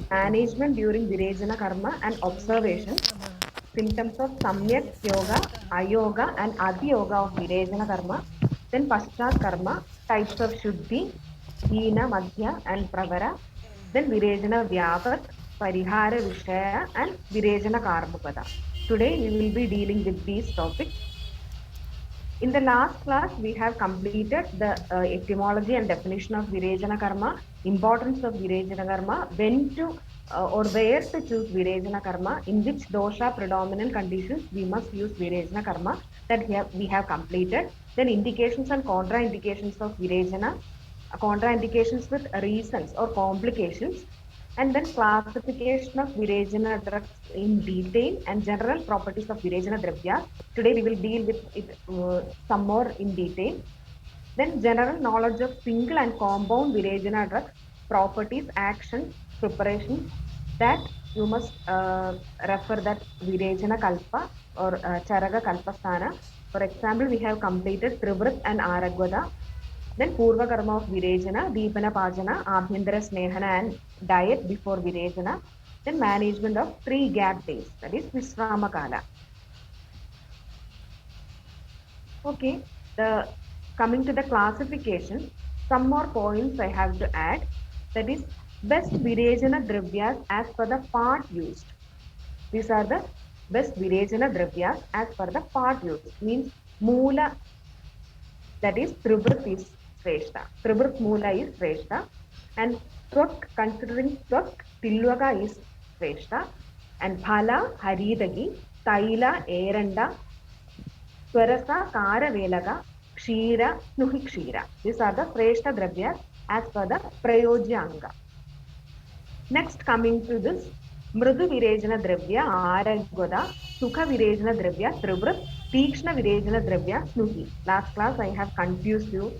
management during Virejana Karma and observation, symptoms of Samyak Yoga, Ayoga, and Adiyoga of Virejana Karma, then Paschat Karma, types of Shuddhi, Hina, Madhya, and Pravara, then Virejana Vyapat, Parihara Vishaya, and Virejana Karmapada. Today we will be dealing with these topics. In the last class, we have completed the etymology and definition of Virejana Karma, importance of Virejana Karma, when to or where to choose Virejana Karma, in which dosha predominant conditions we must use Virejana Karma, that we have completed. Then indications and contraindications of Virejana, contraindications with reasons or complications, and then classification of Virejana drugs in detail and general properties of Virejana Dravya. Today we will deal with it some more in detail. Then general knowledge of single and compound Virejana drugs, properties, actions, preparations, that you must refer that Virejana Kalpa or Charaga Kalpasthana. For example, we have completed Trivrit and Aragvada. Then Purva Karma of Virejana, Deepana Pajana, Abhyantara Snehana, and diet before Virejana. Then management of 3 gap days, that is Visramakala. Okay, the coming to the classification, some more points I have to add. That is best Virejana Dravyas as per the part used. These are the best Virejana Dravyas as per the part used. Means Moola, that is Trivrit is Shrestha. Trivrit Moola is Shrestha. And Twak, considering Twak, Tilvaga is Shrestha. And Phala, Haridagi, Taila, Eranda, Swarasa, Kara Velaga, Kshira, Snuhi Kshira. These are the Shrestha Dravyas as per the Prayojyanga. Next, coming to this, Mrudu Virejana Dravya, Aragvada, Sukha Virejana Dravya, Trivrit, Tikshna Virejana Dravya, Snuhi. Last class I have confused you.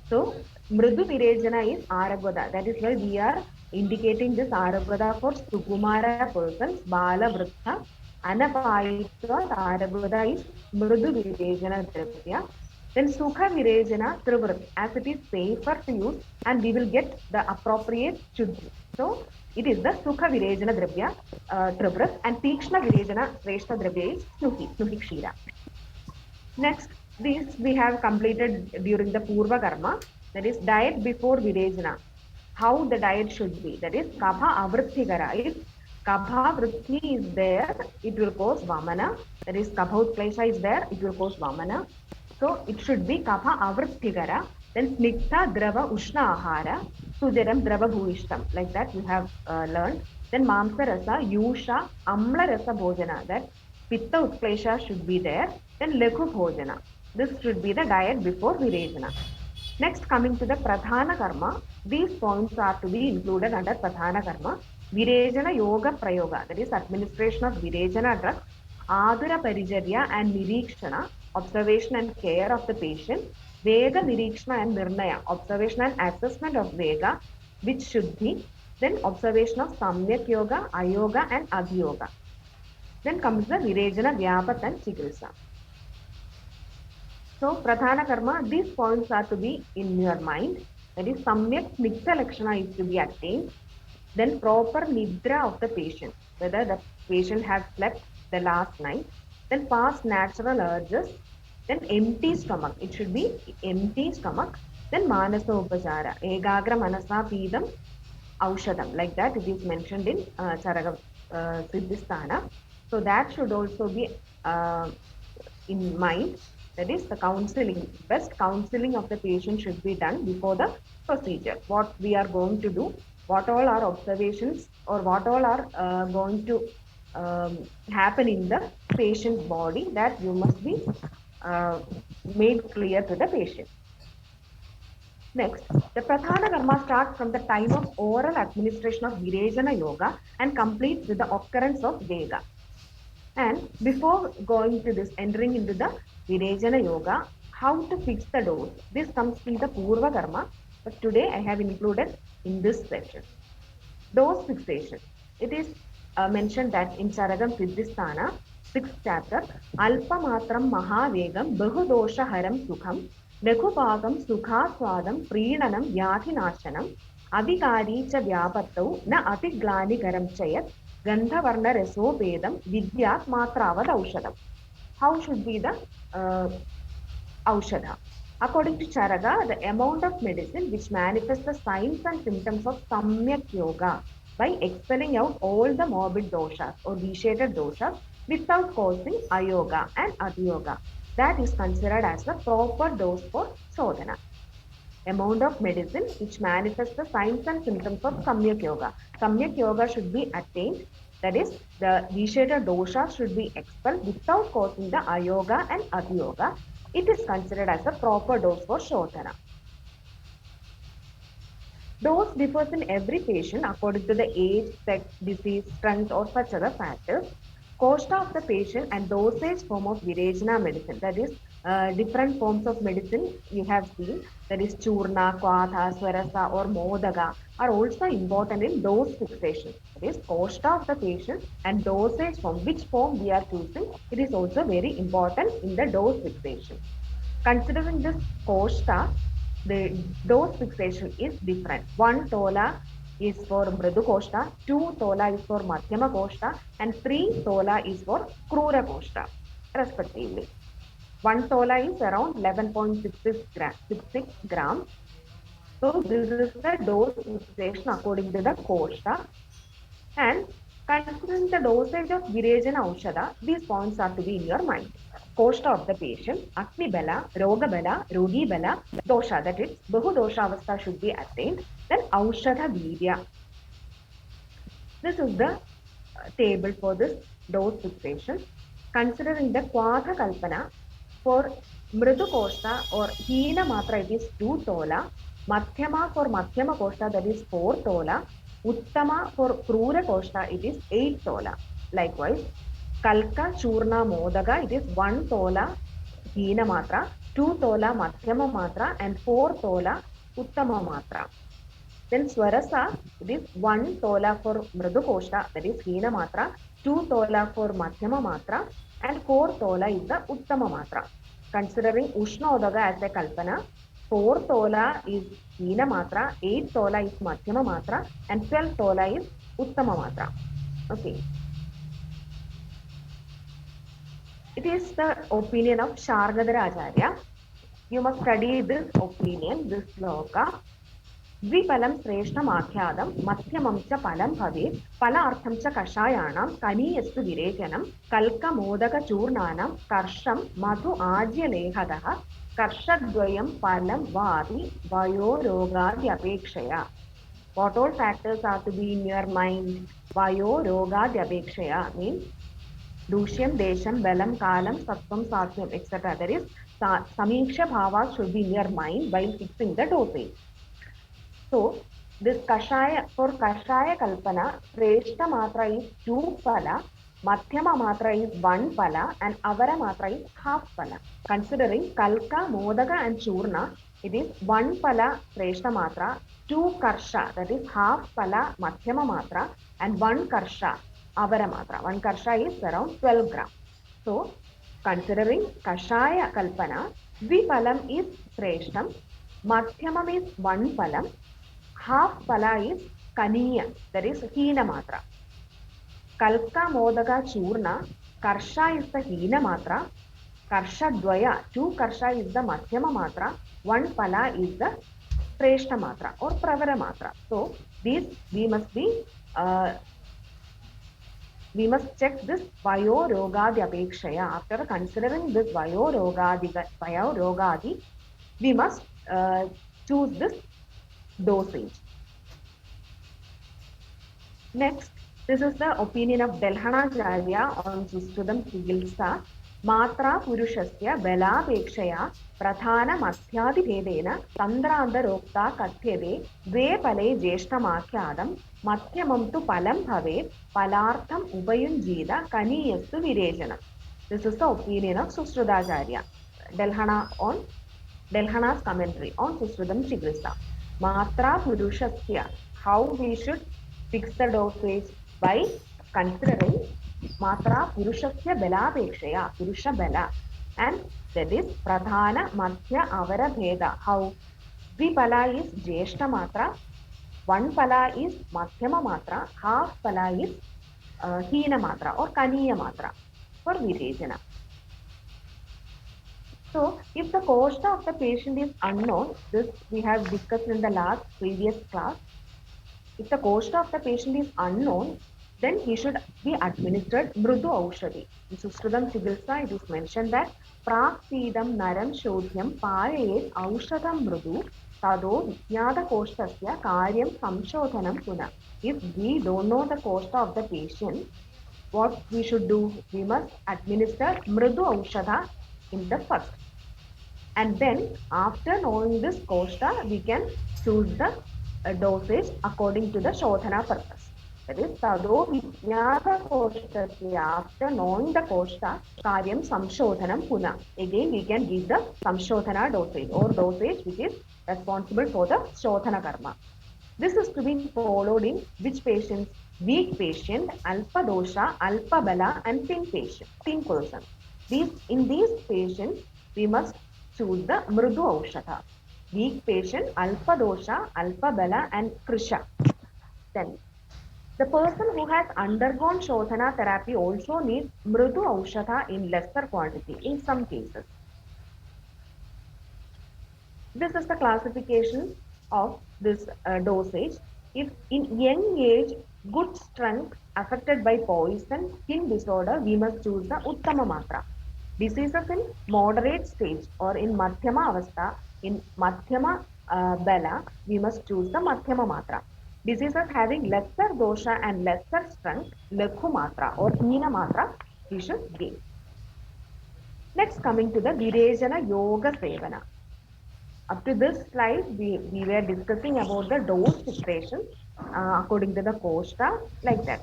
So, Mrudu Virejana is Aragvada. That is why we are indicating this Aragvada for Sukumara persons, Bala Vrittha, Anapayitva, Aragvada is Mrudu Virejana Dravya. Then Sukha Virejana Trivrit, as it is safer to use and we will get the appropriate Shuddhi. So, it is the Sukha Virejana Dravya Trivrit and Tikshna Virejana Shrestha Dravya is Snuhi, Snuhi Kshira. Next, this we have completed during the Purva Karma, that is diet before Virejana. How the diet should be, that is Kapha Avritthikara. If Kapha Vritti is there, it will cause Vamana. That is Kapha Utklesha is there, it will cause Vamana. So it should be Kapha Avritthikara, then Sniktha Drava Ushna Ahara, Sujaram Drava Bhuishtam. Like that we have learned. Then Mamsa Rasa, Yusha, Amla Rasa Bhojana. That Pitta Utklesha should be there. Then Lekhu Bhojana. This should be the diet before Virejana. Next, coming to the Pradhana Karma, these points are to be included under Pradhana Karma. Virejana Yoga Prayoga, that is administration of Virejana drugs, Adura Parijarya and Nirikshana, observation and care of the patient, Vega Nirikshana and Nirnaya, observation and assessment of Vega, which should be, then observation of Samyak Yoga, Ayoga and Adyoga. Then comes the Virejana Vyapat and Chikilsa. So, Pradhana Karma, these points are to be in your mind. That is, Samyak Snikta Lakshana is to be attained. Then, proper Nidra of the patient, whether the patient has slept the last night. Then, past natural urges. Then, empty stomach. It should be empty stomach. Then, Manasa Upachara. Egagra Manasa Pidam Aushadam. Like that, it is mentioned in Charaga Siddhisthana. So, that should also be in mind. That is the counseling, best counseling of the patient should be done before the procedure. What we are going to do, what all are observations or what all are going to happen in the patient's body, that you must be made clear to the patient. Next, the Pradhana Karma starts from the time of oral administration of Virejana Yoga and completes with the occurrence of Vega. And before going to this, entering into the Virejana Yoga, how to fix the dose? This comes in the Purva Karma, but today I have included in this section. Dose fixation. It is mentioned that in Charagam Siddhisthana, 6th chapter, Alpa Matram Mahavegam Bahudosha Haram Sukham, Lekhupagam Sukha Swadam Preenanam Yati Nashanam, अविकारी च व्यापत्तौ न अतिग्लानिकरं च यत् गन्धवर्णरसोपेदं विद्यात् मात्रावत् औषधम्. How should be the aushadha? According to Charaka, the amount of medicine which manifests the signs and symptoms of Samyak Yoga by expelling out all the morbid doshas or vitiated doshas without causing ayoga and adiyoga. That is considered as the proper dose for Shodhana. Amount of medicine which manifests the signs and symptoms of Samyak Yoga. Samyak Yoga should be attained, that is, the vitiated doshas should be expelled without causing the ayoga and adiyoga. It is considered as a proper dose for Shodhana. Dose differs in every patient according to the age, sex, disease, strength, or such other factors. Koshta of the patient and dosage form of Virechana medicine, that is, different forms of medicine you have seen, that is Churna, Kwatha, Swarasa, or Modaga, are also important in dose fixation. That is, Koshta of the patient and dosage form, which form we are choosing, it is also very important in the dose fixation. Considering this Koshta, the dose fixation is different. 1 tola is for Mridu Koshta, 2 tola is for Madhyama Koshta, and 3 tola is for Krura Koshta, respectively. 1 tola is around 11.66 grams. So this is the dose fixation according to the Koshta. And considering the dosage of Virechana Aushadha, these points are to be in your mind. Koshta of the patient, Agni Bala, Roga Bala, Rogi Bala, Dosha, that is, Bahu Dosha Avastha should be attained. Then Aushadha Virya. This is the table for this dose fixation. Considering the Kwatha Kalpana, for Mridu Koshta or Hina Matra, it is 2 tola. Madhyama for Madhyama Koshta, that is 4 tola. Uttama for Krura Koshta, it is 8 tola. Likewise, Kalka, Churna, Modaga, it is 1 tola Hina Matra, 2 tola Madhyama Matra, and 4 tola Uttama Matra. Then Swarasa, it is 1 tola for Mridu Koshta, that is Hina Matra, 2 tola for Madhyama Matra, and 4 tola is the Uttama Matra. Considering Ushna Udaga as a Kalpana, 4 tola is Hina Matra, 8 tola is Madhyama Matra, and 12 tola is Uttama Matra. Okay. It is the opinion of Shargadhara Acharya. You must study this opinion, this sloka. द्विफलं श्रेष्ठमाख्यातं मध्यमं च फलं भवेत् फलार्थं च कषायाणां कनीयस्तु विरेचनं कल्कमोदकचूर्णानां कर्षं मधु आज्यलेहतः कर्षद्वयं फलं वापि वयोरोगाद्यपेक्षया. What all factors are to be in your mind? Vayorogadyapekshaya means Dushyam, Desham, Balam, Kalam, Sattvam, Satyam, etc. There is Samiksha Bhavas should be in your mind while fixing the dosage. So, this Kashaya, for Kashaya Kalpana, Shreshta Matra is 2 phala, Madhyama Matra is 1 phala, and Avara Matra is half phala. Considering Kalka, Modaga, and Churna, it is 1 phala Shreshta Matra, 2 Karsha, that is half phala Madhyama Matra, and 1 Karsha, Avara Matra. 1 Karsha is around 12 grams. So, considering Kashaya Kalpana, Dviphalam is Shreshtam, Madhyamam is 1 phalam, half phala is Kaniya, that is Hina Matra. Kalka Modaga Churna, Karsha is the Hina Matra, Karsha Dvaya, 2 Karsha is the Madhyama Matra, 1 phala is the Shreshta Matra or Pravara Matra. So, these we must check this Vayorogadi Apekshaya. After considering this Vayorogadi, we must choose this dosage. Next, this is the opinion of Delhanacharya on Sushrutam Chikitsa. Matra Purushasya Belapekshaya Prathana Mathyadi Bhedena Tandraantarokta Katyade Dve Pale Jeshtamakhyadam Madhyamam tu Palam Bhavet Palartham Upayunjida Kaniyastu Virechana. This is the opinion of Sushrudacharya. Delhana's commentary on Sushrutam Chikitsa. Matra Purushasya, how we should fix the dosage by considering Matra Purushasya Belapekshaya, Purusha Bela, and that is Pradhana Madhya Avara Bheda. How Dvipala is Jeshta Matra, One pala is Madhyama Matra, half pala is Hina Matra or Kaniya Matra for Virejana. So, if the koshta of the patient is unknown, this we have discussed in the last previous class. If the koshta of the patient is unknown, then he should be administered Mrudu Aushadi. In Sushrutam Chigilsa, it is mentioned that Praksidam Naram Shodhyam Parayet Aushadam Mrudu Tado Vijnata Koshtasya Karyam Samshodhanam Puna. If we don't know the koshta of the patient, what we should do? We must administer Mrudu Aushadha in the first. And then after knowing this koshta, we can choose the dosage according to the Shodhana purpose. That is, Tado Vijnata Koshtasya, after knowing the koshta, Karyam Samshodhanam Puna. Again, we can give the Samshodhana dosage or dosage which is responsible for the Shodhana karma. This is to be followed in which patients? Weak patient, Alpa dosha, Alpa bala, and thin patient, thin person. In these patients, we must choose the Mrudu Aushadha. Weak patient, Alpa dosha, Alpa bala, and Krisha. Then, the person who has undergone Shodhana therapy also needs Mrudu Aushadha in lesser quantity in some cases. This is the classification of this dosage. If in young age, good strength affected by poison, skin disorder, we must choose the Uttama Matra. Diseases in moderate stage or in Madhyama Avastha, in Madhyama Bala, we must choose the Madhyama Matra. Diseases having lesser dosha and lesser strength, Lakhu Matra or Hina Matra, we should give. Next, coming to the Virejana Yoga Sevana. Up to this slide, we were discussing about the dose titration according to the Koshta, like that.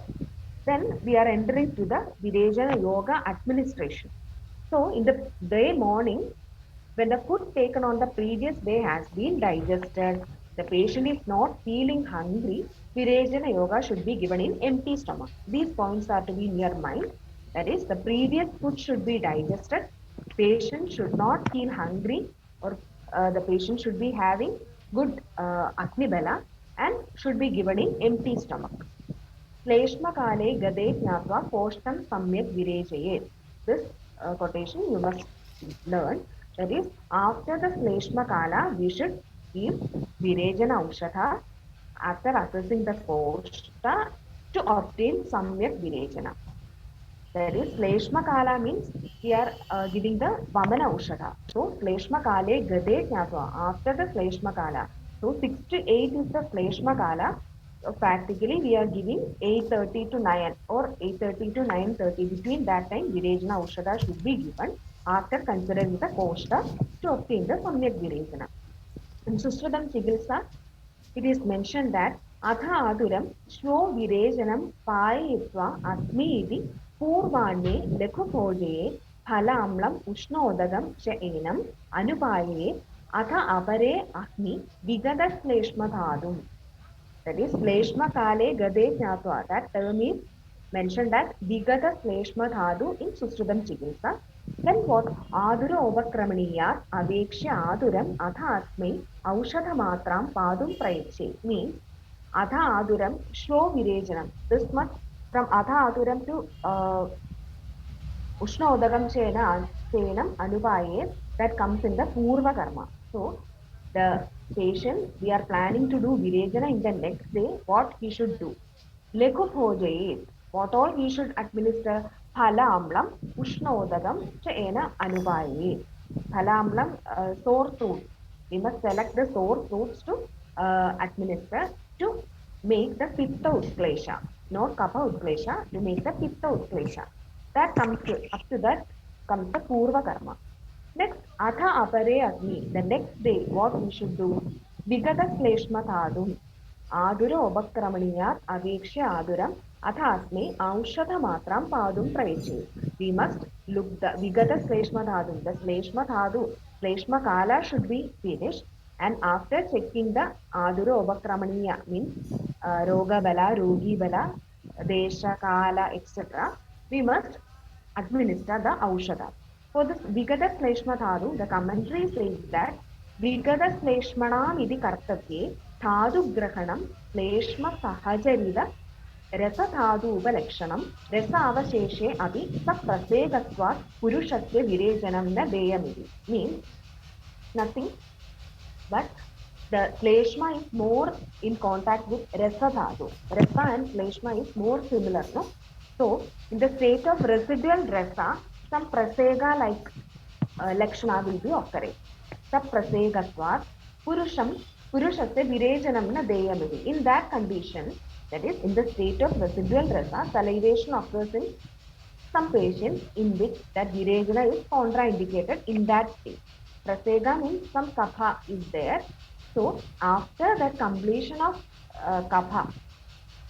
Then we are entering to the Virejana Yoga administration. So in the day morning, when the food taken on the previous day has been digested, the patient is not feeling hungry, Virejana Yoga should be given in empty stomach. These points are to be in your mind. That is, the previous food should be digested. Patient should not feel hungry, or the patient should be having good Agni Bala and should be given in empty stomach. Shleshmakale gade jnatva koshtam samyak virejayet. This quotation you must learn. That is, after the Shleshmakala, we should give Virejana Aushadha after assessing the koshta to obtain samyak Virejana. That is, Shleshmakala means we are giving the Vamana Aushadha. So, Shleshmakale gade jnatva. After the Shleshmakala. So, 6 to 8 is the Shleshmakala. So practically we are giving 8:30 to 9 or 8:30 to 9:30. Between that time, Virejana Aushadha should be given after considering the Koshta to obtain the Samyak Virejana. In Susradam Chigilsa, it is mentioned that Atha Aduram Shwo Virejanam Payitva Atmi iti Purvane Lekhu Bhojaye Phalamlam Ushnodagam Chaenam Anupaye Atha Apare Agni Vigada Sleshmadhadum. That is Sleshma Kale Gade Jnatva. That term is mentioned as Vigata Sleshma Dhadu in Sushrudam Chikilsa. Then what? Adura Overkramaniyat Aveksha Aduram Atha Atme Aushadha Matram Padum Prayeche means Atha Aduram Shro Virejanam. This much from Atha Aduram to Ushna Udagam Chenam Anupaye that comes in the Purva Karma. So the patient, we are planning to do Virejana in the next day, what he should do? Lekhu Bhojayet. What all he should administer? Phala Amlam, Ushna Udagam, Chaena Anupaye. Phala Amlam, sore fruits. We must select the sore fruits to administer to make the Pitta Utklesha, not Kapha Utklesha, to make the Pitta Utklesha. That comes to, up to that comes the Purva Karma. Next, Atha Apare Agni. The next day, what we should do? Vigata Sleshma Thadum. Adura Obakramaniya Aveksha Aduram Athasme Aushadha Matram Padum Prayeche. We must look the Vigata Sleshma Thadum. The Sleshma Thadu, Sleshma Kala should be finished. And after checking the Adura Obakramaniya means Roga Bala, Rogi Bala, Desha Kala, etc. We must administer the Aushadha. For this Vigada Sleshma Dharu, the commentary says that Vigada Sleshmanam iti kartavye धातुग्रहणं श्लेष्मसहचरित रसधातूपलक्षणं रसावशेषे अपि सप्रसेकत्वात् पुरुषस्य विरेचनं न देयमिति. Means nothing but the Shleshma is more in contact with Rasa Dhatu. Rasa and Shleshma is more similar, no? So, in the state of residual Rasa, some Prasega like Lakshana will be occurring. Saprasegatvat Purushasya Virejanam na Deyamiti. In that condition, that is, in the state of residual Rasa, salivation occurs in some patients in which that Virejana is contraindicated in that state. Prasega means some kapha is there. So after the completion of kapha,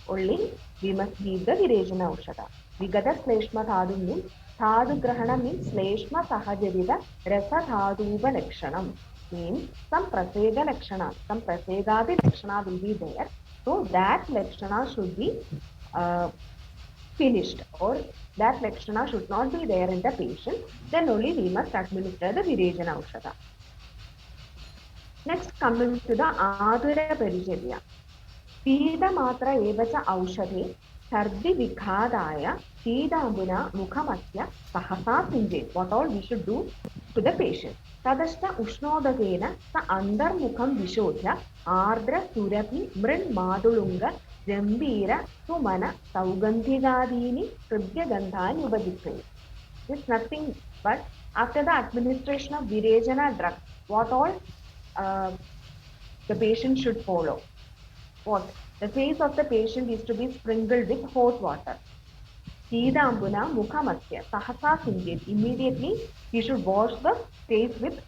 only we must give the Virejana Aushadha. Vigata Sleshma Dhadu means Dhadu Grahana means Sleshma Sahajarita Rasa Dhaduva Lakshanam. Means some Prasega Lakshana, some Prasegadi Lakshana will be there. So that Lakshana should be finished, or that Lakshana should not be there in the patient, then only we must administer the Virejana Aushadha. Next, coming to the Adura Paricharya. Pidamatra evacha aushadhe sardi vikhadaya pidambuna mukhamasya sahasa sinje. What all we should do to the patient? Tadashta ushnodagena sa andarmukham vishodhya ardra surabhi mrin madulunga jambira sumana saugandhigadini kribya gandhani ubadipre. It's nothing but after the administration of Virejana drug, what all the patient should follow. What? The face of the patient is to be sprinkled with hot water. Shidambuna mukhamasya sahasa sinjit. Immediately he should wash the face with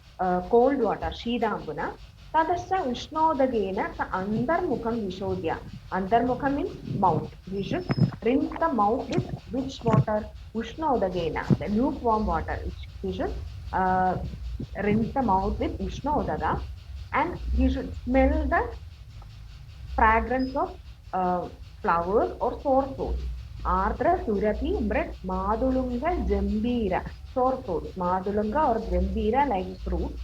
cold water. Shidambuna. Tadasya ushnodagena sa andarmukham vishodhya. Andarmukham means mouth. We should rinse the mouth with which water? Ushnodagena, the lukewarm water. We should rinse the mouth with ushnodaga, and we should smell the fragrance of flowers or sour fruits. Ardra Surati Mrit Madulunga Jambira. Sour fruits. Madulunga or Jambira like fruit.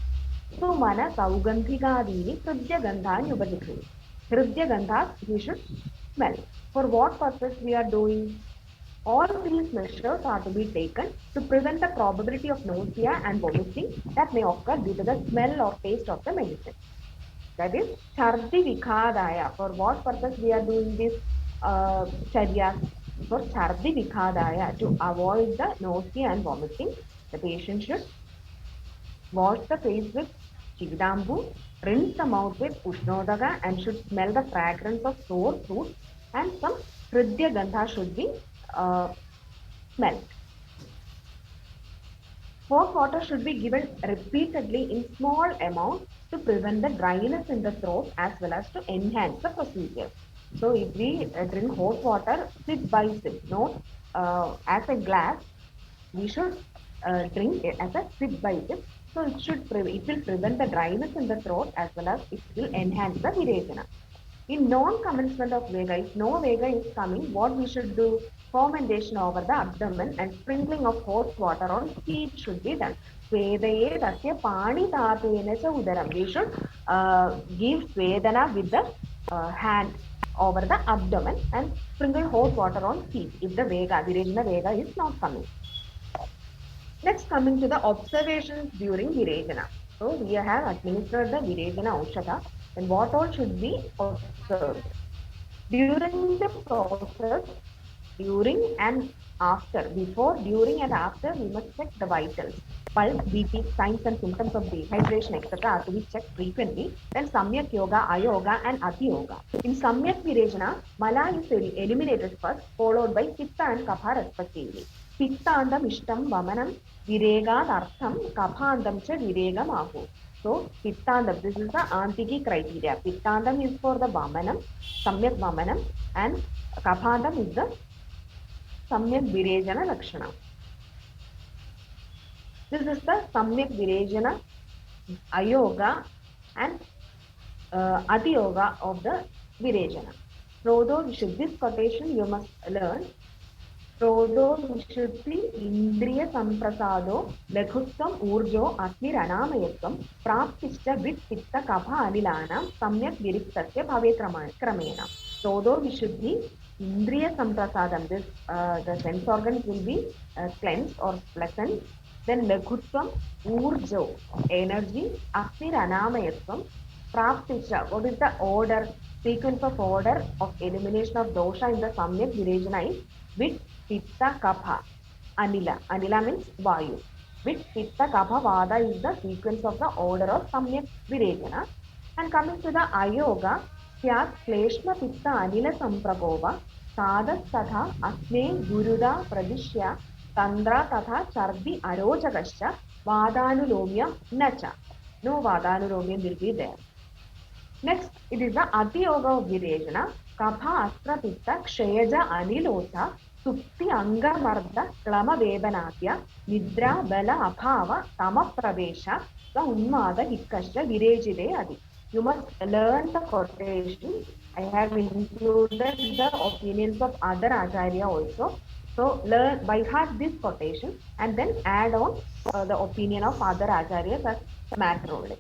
Sumana Saugandhigadini Hridya Gandhani Ubadikri. Hridya Gandhas we should smell. For what purpose we are doing? All these measures are to be taken to prevent the probability of nausea and vomiting that may occur due to the smell or taste of the medicine. That is Chardi Vikhadaya. For what purpose we are doing this charya? For Chardi Vikhadaya, to avoid the nausea and vomiting, the patient should wash the face with Chigdambu, rinse the mouth with Ushnodaga, and should smell the fragrance of sour fruit, and some Hridya Gandha should be smelled. Hot water should be given repeatedly in small amounts to prevent the dryness in the throat as well as to enhance the procedure. So if we drink hot water sip by sip, not as a glass, we should drink it as a sip by sip. So it will prevent the dryness in the throat as well as it will enhance the virejana. In non-commencement of Vega, if no Vega is coming, what we should do? Fermentation over the abdomen and sprinkling of hot water on feet should be done. Svedaye tasya pani tatena cha udaram. We should give Svedana with the hand over the abdomen and sprinkle hot water on feet if the Vega, Virejana Vega is not coming. Next, coming to the observations during Virejana. So we have administered the Virejana Aushadha, and what all should be observed? During the process, during and after, before, during and after, we must check the vitals. Pulse, BP, signs and symptoms of dehydration, etc. are to be checked frequently. Then Samyak Yoga, Ayoga and Ati Yoga. In Samyak Virejana, Mala is eliminated first, followed by Pitta and Kapha respectively. Pittandam Ishtam Vamanam Virega Artham Kaphandam Cha Viregam Ahu. So, Pittandam, this is the Antiki criteria. Pittandam is for the Vamanam, Samyak Vamanam, and Kaphandam is the Samyak Virejana Lakshana. This is the Samyak Virejana, Ayoga, and Adiyoga of the Virejana. So, though this quotation you must learn. क्रोधो विशुद्धि इन्द्रिय संप्रसादो लघुत्वम् ऊर्जो अग्निरनामयत्वं प्राप्तिश्च with पित्त कफ अनिलानां सम्यक् विरिक्तस्य भवेत् क्रमेण. क्रोधो विशुद्धि indriya samprasadam. This the sense organs will be cleansed or pleasant. Then laghutvam, urjo, energy, aktir anamayatvam, praptisha. What is the order, sequence of order of elimination of dosha in the samyak virejana is with pitta kapha anila. Anila means vayu. With pitta kapha vada is the sequence of the order of samyak virejana. And coming to the ayoga, स्यात् क्लेश्म पित्त अनिल संप्रभोव साधस्तथा अस्मे गुरुदा प्रदिश्य तंद्रा तथा चर्बि अरोचकश्च वादानुलोम्य न च. No Vadanulomium will be there. Next, it is the Atiyoga of Virejana. Kapha Astra Pitta Kshayaja Anilota Supti Anga Marda Klama Vedanatya Nidra Bala Abhava Tama Pravesha the Unmada Hitkasha Virejide Adi. You must learn the quotation. I have included the opinions of other Acharya also. So learn by heart this quotation and then add on the opinion of other Acharyas as matter only.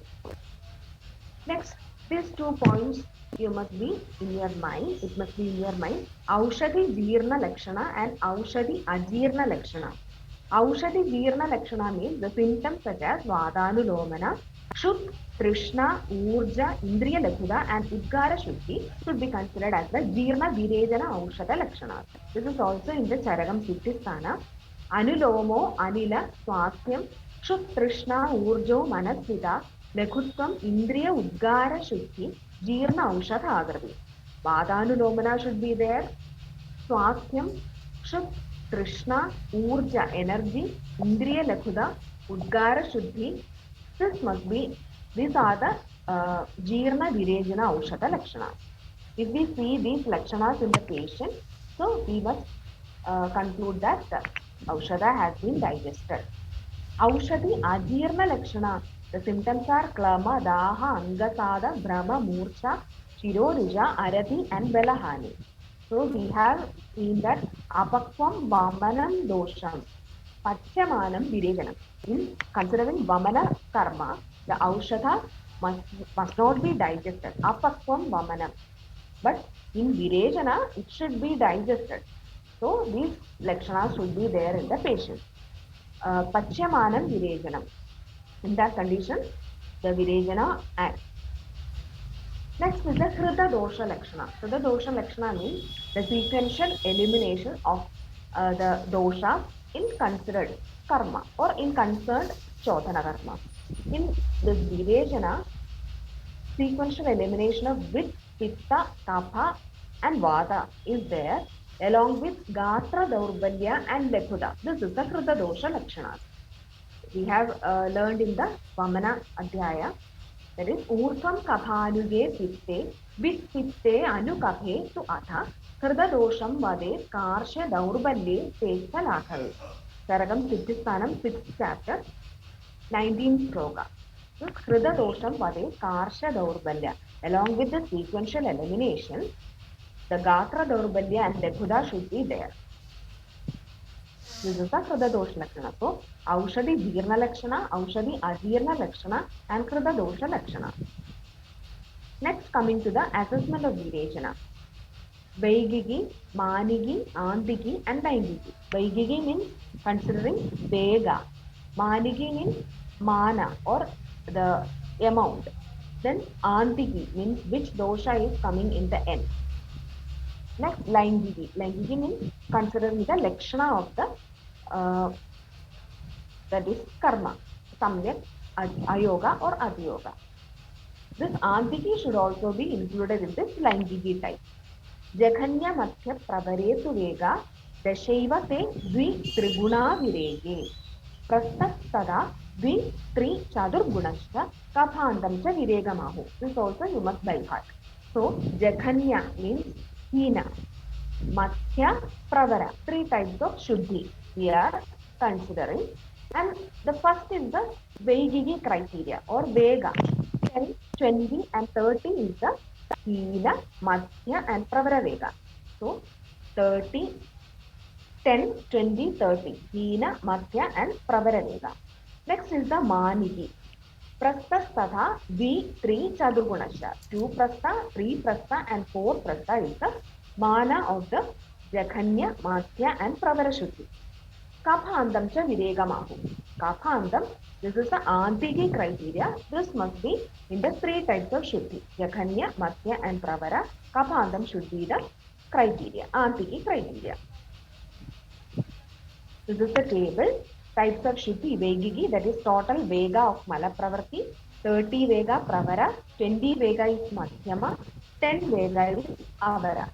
Next, these 2 points you must be in your mind. It must be in your mind. Aushadhi Jeerna Lakshana and Aushadhi Ajeerna Lakshana. Aushadhi Jeerna Lakshana means the symptoms such as Vadhanulomana, Shut, Trishna, Urja, Indriya Lakhuda and Udgara Shuddhi should be considered as the Jeerna Virejana Aushadha Lakshana. This is also in the Charagam Siddhisthana. Anulomo, Anila, Swasthyam, Shut, Trishna, Urjo, Manasvita, लघुत्वम इंद्रिय उद्गार शुद्धि जीर्ण औषध आकृति. Vadhanulomana should be there. Swasthyam, Shut, Trishna, Urja, energy, Indriya Lakhuda, Udgara Shuddhi. This must be, these are the Jeerna Virejana Aushadha Lakshanas. If we see these Lakshanas in the patient, so we must conclude that the Aushadha has been digested. Aushadhi Ajeerna Lakshana. The symptoms are Klama, Daha, Angasada, Brahma, Murcha, Shirorija, Arati and Belahani. So we have seen that Apakvam, Vamanam, Dosham, Pachamanam, Virejanam. In considering Vamana karma, the Aushadha must not be digested. Apakvam, Vamanam. But in Virejana, it should be digested. So these lakshanas should be there in the patient. Pachamanam, Virejanam. In that condition, the Virejana acts. Next is the Krita Dosha Lakshana. Krita Dosha Lakshana means the sequential elimination of the dosha in considered karma or in concerned Chodhana karma. In this Virejana, sequential elimination of Vit, Pitta, Kapha and Vata is there along with Gatra, Daurbalya and Lekhuda. This is the Krita Dosha Lakshana. We have learned in the Vamana Adhyaya, that is Urtham Kaphanuge Pitte, Vit Pitte Anukaphe to Atha, Krida Dosham Vade, Karsha Daurbalye, Tekha Lakhave. Saragam Siddhisthanam, 6th chapter, 19th sloka. So Krida Dosham Vade, Karsha Daurbalya. Along with the sequential elimination, the Gatra Daurbalya and Lekhuda should be there. This is the Krida Dosha Lakshana. So, Aushadhi Jeerna Lakshana, Aushadhi Ajeerna Lakshana, and Krida Dosha Lakshana. Next, coming to the assessment of Virejana. Vaigigi, Manigi, Andigi, and Daingigi. Vaigigi means considering Vega. Manigi means Mana or the amount. Then Andigi means which dosha is coming in the end. Next, Laingigi. Laingigi means considering the Lakshana of the that is karma, samyak, ayoga or adiyoga. This antiki should also be included in this laingiki type. Jaghanya madhya pravaretu vega dashaiva te dvi triguna virege. Prastat tada dvi tri chadur gunascha kaphandam cha viregamahu. This also you must by heart. So Jaghanya means hina. Madhya, Pravara, 3 types of Shuddhi we are considering. And the first is the Vaigigi criteria or Vega. 10, 20 and 30 is the Hina, Madhya and Pravara Vega. So 30, 10, 20, 30. Hina, Madhya and Pravararega. Next is the Maniki. Prastha Sthatha V3 Chaturgunasha. 2 Prastha, 3 Prastha and 4 Prastha is the Mana of the Jaghanya, Madhya and Pravarashuddhi. Kaphandam cha Viregamahu. Kaphandam, this is the Antiki criteria. This must be in the 3 types of Shuddhi. Jaghanya, Madhya and Pravara. Kaphandam should be the criteria, Antiki criteria. This is the table. Types of Shuddhi, Vegigi, that is total Vega of Malapravarti. 30 Vega Pravara, 20 Vega is Madhyama, 10 Vega is Avara.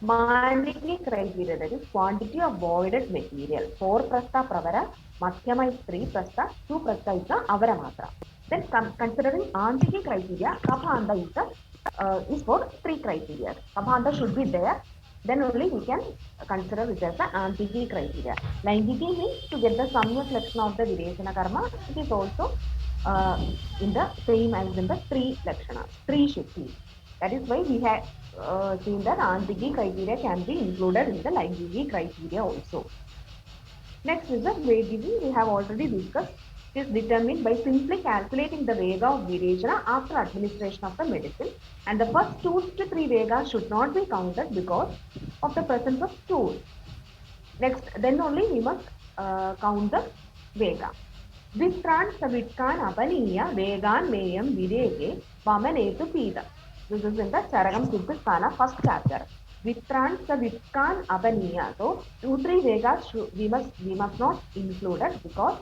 Mandiki criteria, that is quantity of voided material. 4 Prastha Pravara, Madhyama is 3 Prastha, 2 Prastha is the Avara Matra. Then considering Antiki criteria, Kapha is for 3 criteria. Kapha should be there. Then only we can consider it as the Antiki criteria. Laingiki means to get the Samyak Lakshana of the Vireshana Karma. It is also in the same as in the 3 Lakshana, 3 Shuddhi. That is why we have seen that Antiki criteria can be included in the Laingiki criteria also. Next is the Vedigi. We have already discussed. It is determined by simply calculating the Vega of Vireshana after administration of the medicine. And the first 2 to 3 Vegas should not be counted because of the presence of stools. Next, then only we must count the Vega. Vitran Savitkan Apaniya Vegan Mayam Virege Vamanetu Pita. This is in the Charagam Siddhisthana first chapter. Vitran Savitkan Apaniya. So 2-3 Vegas we must not include it because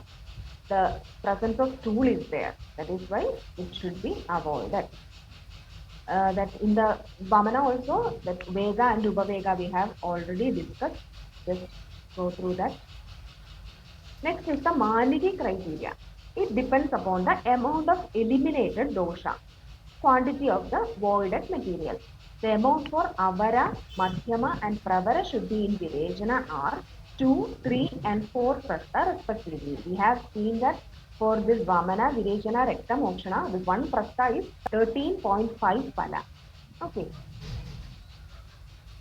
the presence of stool is there. That is why it should be avoided. That in the Vamana also, that Vega and Upavega we have already discussed. Just go through that. Next is the Maniki criteria. It depends upon the amount of eliminated dosha, quantity of the voided material. The amount for Avara, Madhyama and Pravara should be in Virejana are 2, 3 and 4 Prastha respectively. We have seen that for this Vamana, Virejana, Rekta, Mokshana, the one Prastha is 13.5 Phala. Okay.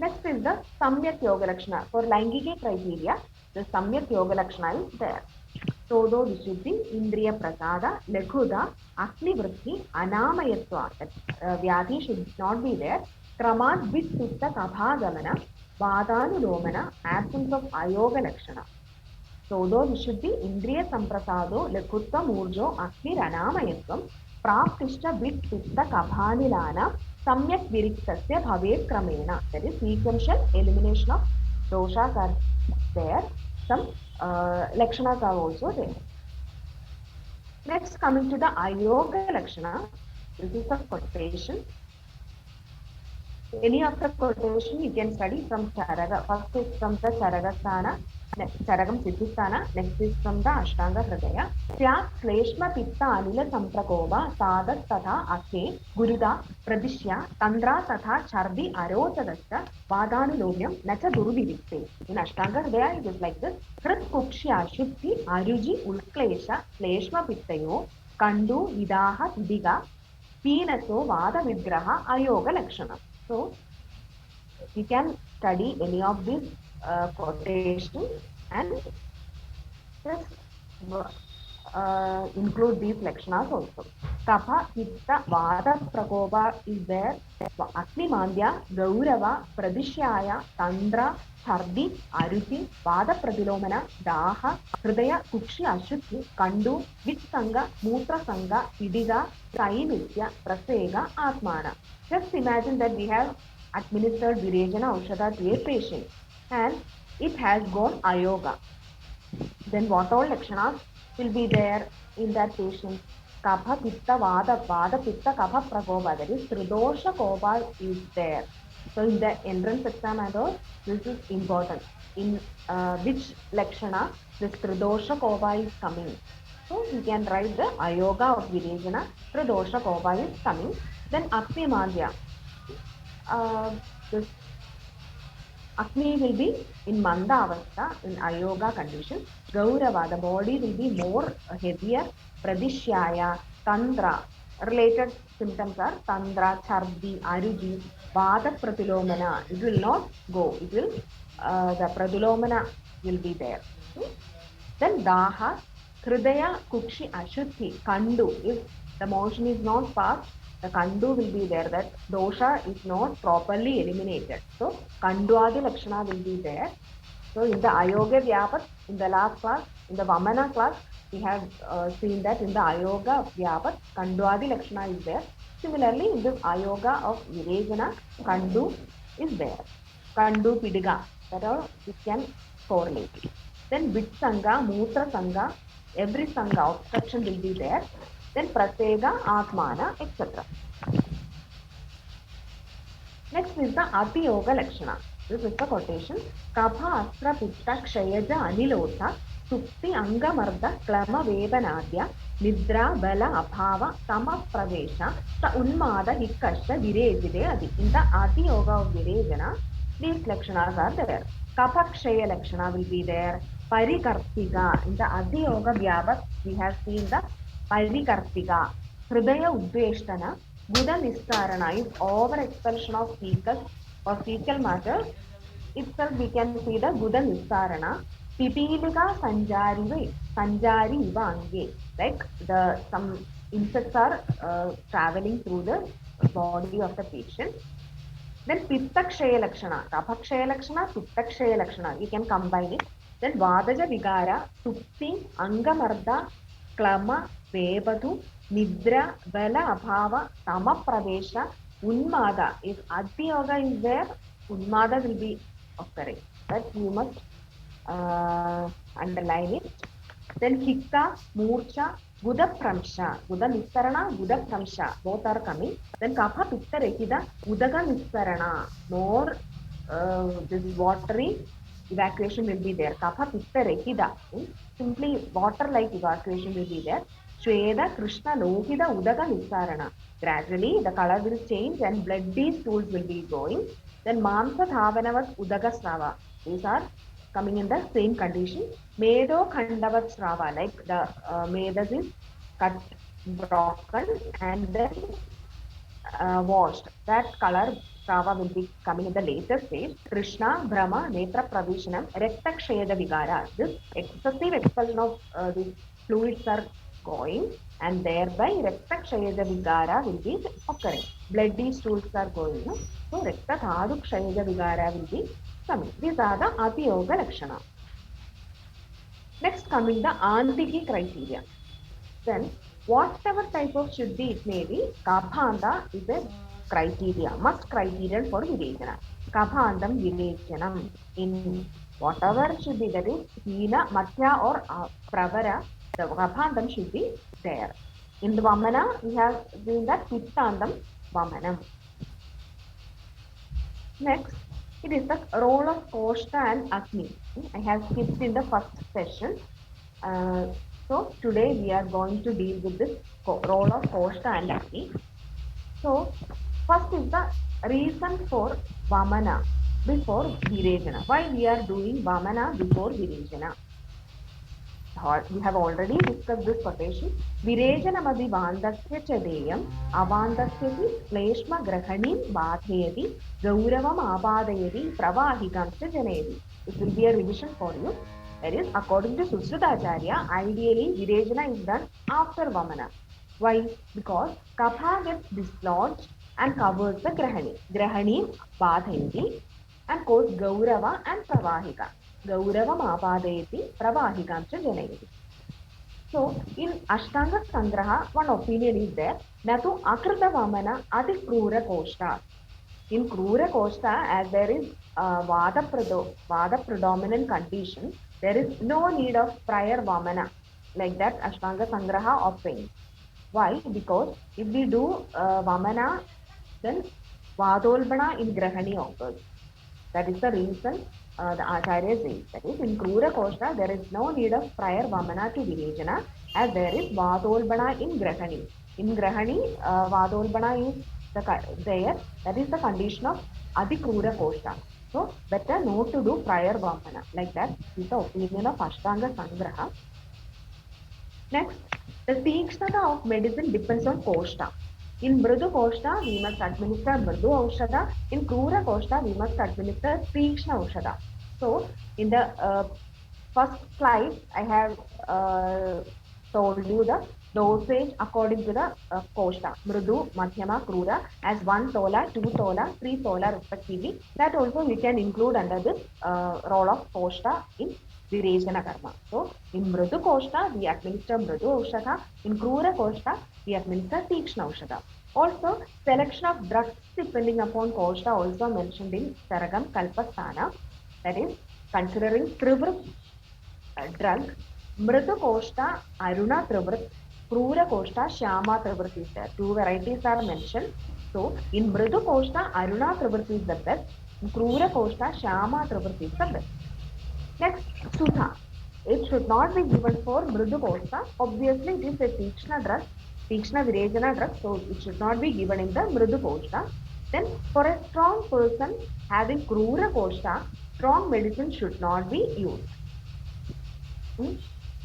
Next is the Samyak Yoga Lakshana. For Laingiki criteria, the Samyak Yoga Lakshana is there. Todo Vishuddhi, Indriya Prasada, Lekhuda, Agni Vritti, Anamayatva. Vyadhi should not be there. Kramat Vittutta Kabhagamana, Vadhanulomana, absence of Ayoga Lakshana. Todo Vishuddhi, Indriya Samprasado, Lekhutta Murjo, Agni Anamayatvam, Praptishta Vittutta Kabhanilana, Samyak Viriktasya Bhavet Kramena. That is sequential elimination of doshas are there. Some lakshanas are also there. Next, coming to the Ayoga Lakshana, this is the quotation. Any of the quotation you can study from Charaga. First is from the Charagasthana, Charagam Siddhisthana. Next is from the Ashtanga Hridaya. Syat Sleshma Pitta Anila Samprakoba Sadat Tatha Akhe Guruda Pradishya Tandra Tatha Chardi Arochadasya Vadhanulomyam Nacha Durudivikte. In Ashtanga Hridaya it is like this. Krit Kukshya Shuddhi Aruji Ulklesha Sleshma Pittayo Kandu Vidaha Tidiga Pinaso Vada Vigraha Ayoga Lakshana. So we can study any of these quotations and just include these lakshanas also. Kapha, Pitta, Vada, Prakopa is there. Agni Mandya, Gaurava, Pradishyaya, Tandra, Chardi, Aruti, Vada Pradilomana, Daha, Hridaya, Kukshi, Ashuti, Kandu, Vitsanga, Mutra Sanga, Idiga, Sainitya, Prasega, Atmana. Just imagine that we have administered Virejana Aushadha to a patient and it has gone Ayoga. Then what all lakshanas will be there in that patient? Kapha, Pitta, Vada, Pitta, Kapha, Prakopa. That is Tridosha Kopa is there. So in the entrance exam and all, this is important. In which lakshana this Tridosha Kopa is coming. So we can write the Ayoga of Virejana. Tridosha Kopa is coming. Then Agni Mandya. This Agni will be in Manda Avastha, in Ayoga condition. Gaurava, the body will be more heavier. Pradishyaya, Tandra, Related symptoms are Tandra, Chardi, Aruji, Vada Pratulomana. It will not go. It will, the Pratulomana will be there. Then Daha, Hridaya, Kukshi, Ashuddhi, Kandu. If the motion is not passed, the Kandu will be there. That dosha is not properly eliminated. So Kanduadi Lakshana will be there. So in the Ayoga Vyapat, in the last class, in the Vamana class, we have seen that in the Ayoga Vyapat, Kanduadi Lakshana is there. Similarly, in this Ayoga of Virejana, Kandu is there. Kandu Pidiga, that all we can correlate. Then Vit Sangha, Mutra Sangha, every Sangha obstruction will be there. Then Prasega, Atmana, etc. Next is the Ati Yoga Lakshana. This is the quotation. Kapha Astra Pitta Kshayaja Anilotha Sukti Anga Marda Klama Vedanadya Nidra Bala Abhava Sama Pravesha Sa Unmada Hikasha Virejide Adi. In the Ati Yoga of Virejana, these Lakshanas are there. Kapha Kshaya Lakshana will be there. Parikartika. In the Ati Yoga Vyabhat, we have seen the Parikartika. Hridaya Udveshtana. Buddha Nistarana is over expulsion of fecal or fecal matter. Itself we can see the Buddha Nistarana. Pipilika Sanjari Sanjari Ivange. Like some insects are traveling through the body of the patient. Then Pittakshaya Lakshana. Kapakshaya Lakshana, Pittakshaya Lakshana. You can combine it. Then Vadaja Vigara, Supti, Angamarda, Klama, Vebadu, Nidra, Bala Abhava, Tama Pravesha, Unmada. If Adi Yoga is there, Unmada will be occurring. That you must underline it. Then Hikka, Murcha, Buddha Pramsha. Buddha Nistarana, Buddha Pramsha. Both are coming. Then Kapha Pitta Rekida, Udaga Nistarana. More this watery evacuation will be there. Kapha Pitta Rekida. Simply water-like evacuation will be there. Shweda Krishna Lohida Udaga Nistarana. Gradually the color will change and bloody stools will be going. Then Mamsa Dhavanavat Udaga Srava. These are coming in the same condition. Medo Khandavat Srava, like the Medas is cut, broken, and then washed. That color Srava will be coming in the later stage. Krishna, Brahma, Netra Pravishanam, Rekta Ksheda Vigara. This excessive expulsion of these fluids are going, and thereby Rekta Ksheda Vigara will be occurring. Bloody stools are going. No? So Rekta Dhadu Ksheda Vigara will be coming. These are the Ati Yoga Lakshana. Next coming the Antiki criteria. Then whatever type of Shuddhi it may be, Kaphanda is a criteria, must criterion for Virejana. Kaphandam Virejanam. In whatever Shuddhi, that is Hina, Matya or Pravara, the Kaphandam should be there. In the Vamana, we have seen that Pittandam Vamanam. Next, it is the role of Koshta and Agni. I have skipped in the first session. So today we are going to deal with this role of Koshta and Agni. So first is the reason for Vamana before Virejana. Why we are doing Vamana before Virejana? We have already discussed this quotation. Virejanamadi vandasya chadeyam avandasya hi kleshma grahanim badhayati gauravam abadayati pravahikam cha janayati. It will be a revision for you. That is, according to Sushrutacharya, ideally Virejana is done after Vamana. Why? Because Kapha gets dislodged and covers the Grahani. Grahani badhayati and cause Gaurava and Pravahika. Gauravam apadayati pravahikam cha janayati. So in Ashtanga Sangraha, one opinion is there. Natu akrita vamana adi krura koshta. In krura koshta, as there is vada predominant condition, there is no need of prior vamana. Like that Ashtanga Sangraha opines. Why? Because if we do vamana, then vadolbana in grahani occurs. That is the reason the Acharya says. That is, in Krura Koshta, there is no need of prior Vamana to Virejana, as there is Vadolbana in Grahani. In Grahani, Vadolbana is there. That is the condition of Adi Krura Koshta. So, better not to do prior Vamana. Like that is the opinion of Ashtanga Sangraha. Next, The Tikshnata of medicine depends on Koshta. In Mridu Koshta, we must administer Mridu Aushada. In Krura Koshta, we must administer Tikshna Aushada. So, in the first slide, I have told you the dosage according to the Koshta. Mridu, Madhyama, Krura as 1 tola, 2 tola, 3 tola respectively. That also we can include under this role of Koshta in Virejana Karma. So, in Mridu Koshta, we administer Mridu Aushadha. In Krura Koshta, we administer Tikshna Aushadha. Also, selection of drugs depending upon Koshta also mentioned in Saragam Kalpasthana. That is, considering Trivrit drug, Mridu Koshta, Aruna Trivrit, Krura Koshta, Shyama Trivrit is there. Two varieties are mentioned. So, in Mridu Koshta, Aruna Trivrit is the best. In Krura Koshta, Shyama Trivrit is the best. Next, Sudha. It should not be given for Mridu Koshta. Obviously, it is a Tikshna drug, Tikshna Virejana drug, so it should not be given in the Mridu Koshta. Then, for a strong person having Krura Koshta, strong medicine should not be used.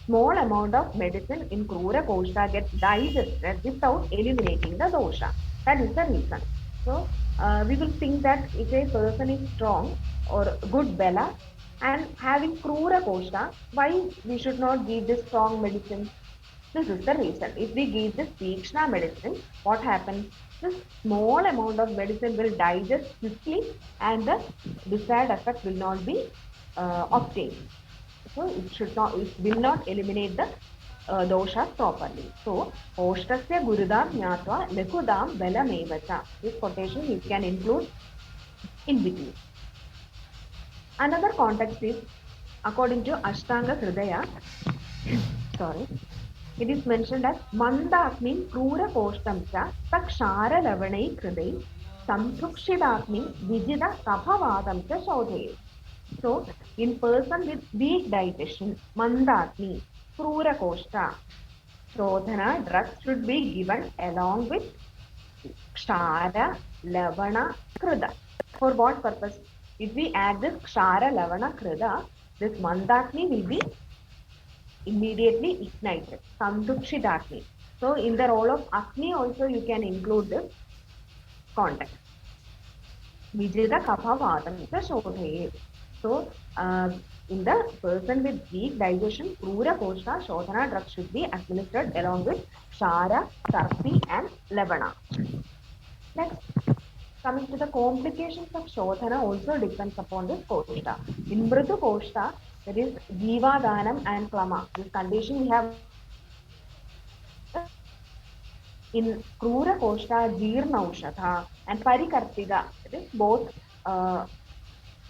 Small amount of medicine in Krura Koshta gets digested without eliminating the dosha. That is the reason. So, we will think that if a person is strong or good bela and having Krura Koshta, why we should not give this strong medicine? This is the reason. If we give this Tikshna medicine, what happens? This small amount of medicine will digest quickly and the desired effect will not be obtained. So it will not eliminate the doshas properly. So Oshtasya Gurudam Jnatva Lekudam Belamevacha. This quotation you can include in between. Another context is according to Ashtanga Hridaya. Sorry. It is mentioned as Mandakmin Krura Koshtam cha Takshara Lavanai Kridai Samthukshidakmin Vijida Kaphavadam cha Shodhe. So, in person with weak digestion, Mandatni, Krura Koshta, Shodhana drugs should be given along with Kshara, Lavana, Krida. For what purpose? If we add this Kshara, Lavana, Krida, this Mandatni will be immediately ignited. Samdukshidakni. So, in the role of Agni also you can include this context. Vijida Kapha Vadam Shodhe. So, in the person with weak digestion, Krura Koshta, Shodhana drug should be administered along with Shara, Sarpi and Lavana. Next, coming to the complications of Shodhana also depends upon this Koshta. In Mridu Koshta, there is Jiva Danam and Klama. This condition we have in Krura Koshta, Jirna Ushadha and Parikartiga.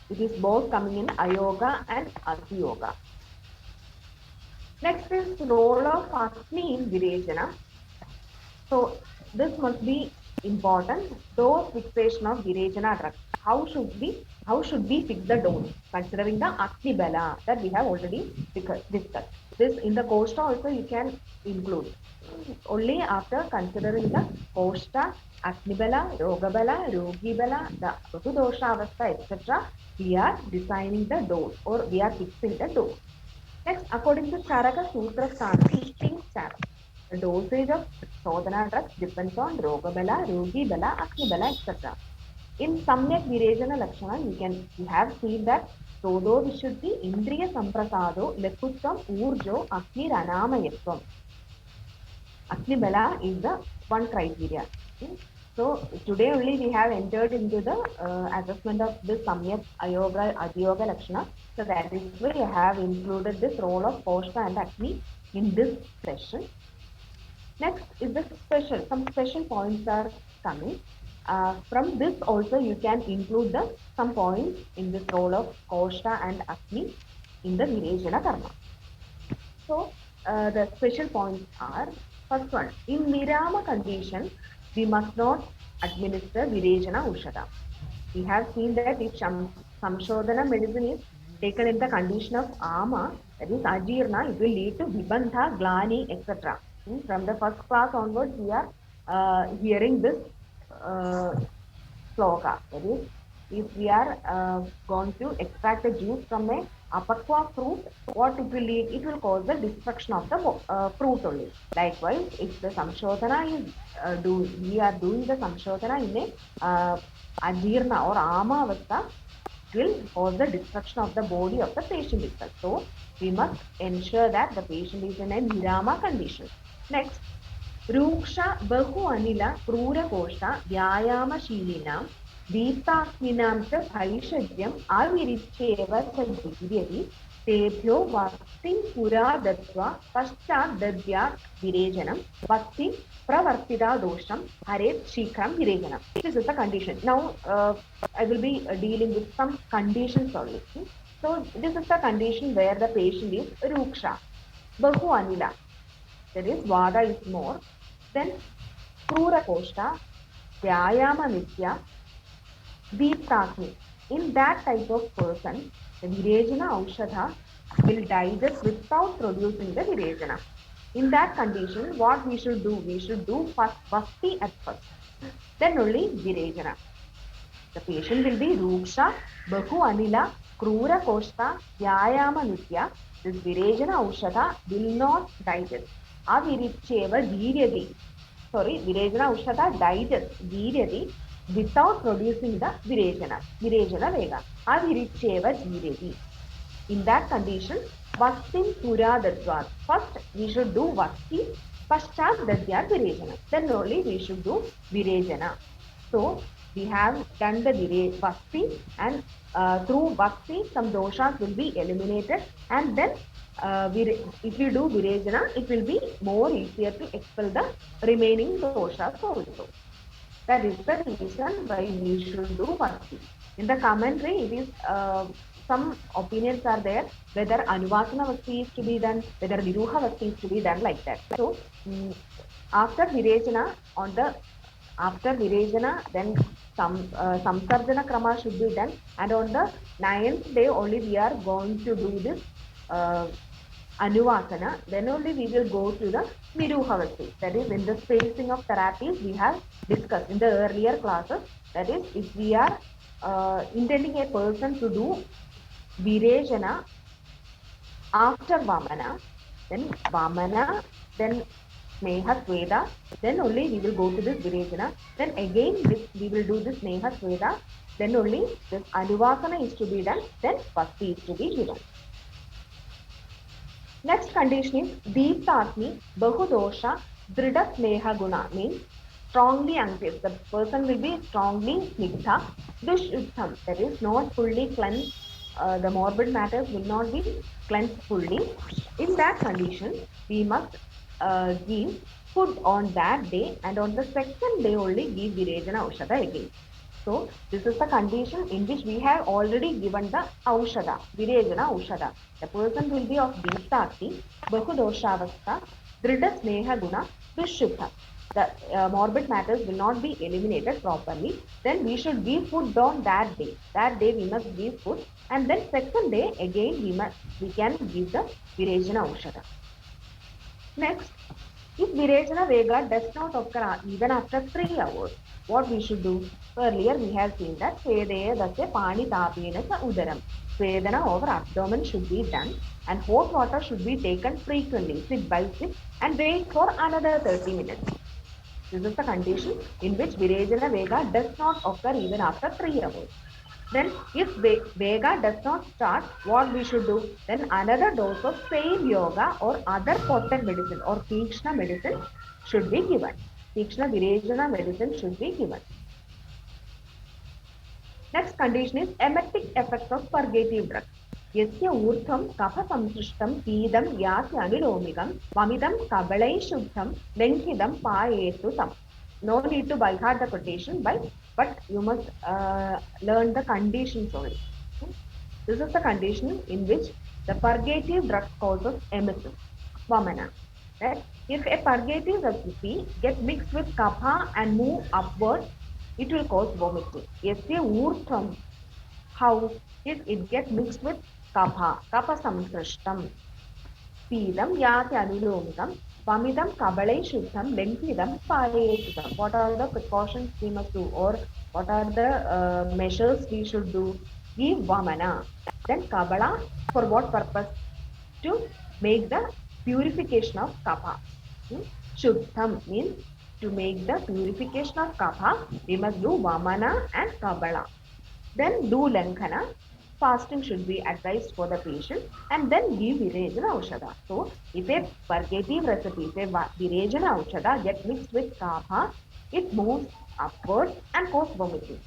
It is both coming in Ayoga and Asiyoga. Next is role of Agni in Virejana. So this must be important. Dose fixation of Virejana drug. How should we fix the dose? Considering the Agni Bala that we have already discussed. This in the Koshta also you can include. Only after considering the Koshta, Agni Bala, Yoga Bala, Rogi Bala, the Dosha Avastha, etc. we are designing the dose or we are fixing the dose. Next, according to Charaka Sutra Sthana, it thinks that the dosage of Shodhana drugs depends on Roga Bala, Rogi Bala, Agni Bala, etc. In Samyak Virejana Lakshana, you have seen that Todo Vishuddhi Indriya Samprasado Lekuttam Urjo Agni Ranamayatvam. Agni Bala is the one criteria. Okay? So today only we have entered into the assessment of this Samyak Ayoga Adiyoga Lakshana. So that is why I have included this role of Koshta and Agni in this session. Next is the some special points are coming. From this also you can include some points in this role of Koshta and Agni in the Virejana Karma. So the special points are, first one, in Nirama condition, we must not administer Virejana Ushada. We have seen that if Samshodhana medicine is taken in the condition of Ama, that is Ajirna, it will lead to Vibandha, Glani, etc. From the first class onwards, we are hearing this sloka. That is, if we are going to extract the juice from a apakwa fruit, what it will lead? It will cause the destruction of the fruit only. Likewise, if the samshodhana is we are doing the samshodhana in a ajirna or amavastha, will cause the destruction of the body of the patient itself. So we must ensure that the patient is in a nirama condition. Next, ruksha bahu anila krurakoshta vyayamashilinaam दीप्ताग्निनां च भैषज्यम् आविरिच्येव च जीर्यति तेभ्यो वक्तिं पुरा दत्त्वा पश्चात् दद्यात् विरेचनं भक्ति pravartita dosham haret shikram virejanam. This is the condition. Now I will be dealing with some conditions only. So this is the condition where the patient is ruksha, bahu anila, that is vada is more, then krura koshta, vyayama nitya, deeptakni. In that type of person, the virejana aushadha will digest without producing the virejana. In that condition, what we should do? We should do first bhakti at first. Then only virejana. The patient will be ruksha, bahu anila, krura koshta, vyayama nitya. This virejana aushadha will not digest. Aviricheva jiryati. Sorry, virejana aushadha digest. Jiryati without producing the virejana vega. Aviricheva jiryati. In that condition, Vaktim Pura Dadvat. First, we should do Vakti, Paschat Dadyat Virejana. Then only we should do Virejana. So, we have done the Vakti, and through Vakti, some doshas will be eliminated, and then if we do Virejana, it will be more easier to expel the remaining doshas also. That is the reason why we should do Vakti. In the commentary, it is some opinions are there whether Anuvasana Vakti is to be done, whether Viruha Vakti is to be done, like that. So after Virejana, then some Samsarjana Krama should be done, and on the 9th day only we are going to do this Anuvasana. Then only we will go to the Viruha Vakti. That is, in the spacing of therapies we have discussed in the earlier classes. That is, if we are intending a person to do Virejana after Vamana, then Sneha Sweda, then only we will go to this Virejana. Then again we will do this Sneha Sweda, then only this Anuvasana is to be done, then Bhakti is to be given. Next condition is Deeptatmi Bahudosha Drida Sneha Guna, means strongly anxious. The person will be strongly snigdha, dushuddham, that is not fully cleansed. The morbid matters will not be cleansed fully. In that condition, we must give food on that day, and on the second day only give Virejana Aushadha again. So this is the condition in which we have already given the Aushadha, Virejana Aushadha. The person will be of Deeptakti, Bahudoshavastha, Drida Sneha Guna, Dushuddha. The morbid matters will not be eliminated properly. Then we should give food on that day. That day we must give food, and then second day again we can give the Virejana Aushadha. Next, if Virejana Vega does not occur even after 3 hours, what we should do? Earlier we have seen that Svedaya Dasya Pani Tapena Sa Udaram. Svedana over abdomen should be done, and hot water should be taken frequently, sip by sip, and wait for another 30 minutes. This is the condition in which Virejana Vega does not occur even after 3 hours. Then if Vega does not start, what we should do? Then another dose of same yoga or other potent medicine or Tikshna medicine should be given. Tikshna Virejana medicine should be given. Next condition is emetic effects of purgative drugs. Yasya urtham kapha samsrishtam pidam yasya anilomikam vamidam kabalai shuddham lenkhidam payetu tam. No need to by heart the quotation, but you must learn the conditions only. This is the condition in which the purgative drug causes emesis, vamana. Right? If a purgative recipe gets mixed with kapha and move upward, it will cause vomiting. Yasya urtham, how? If it gets mixed with kapha samsrishtam, pidam yati anilomikam, Vamidam kabale shuddham limpidam payesutam. What are the precautions we must do, or what are the measures we should do? Give vamana. Then kabala, for what purpose? To make the purification of kapha. Shuddham means to make the purification of kapha, we must do vamana and kabala. Then do lankhana. Fasting should be advised for the patient, and then give virejana aushadha. So, if a purgative recipe, say virejana aushadha, get mixed with kapha, it moves upwards and causes vomiting.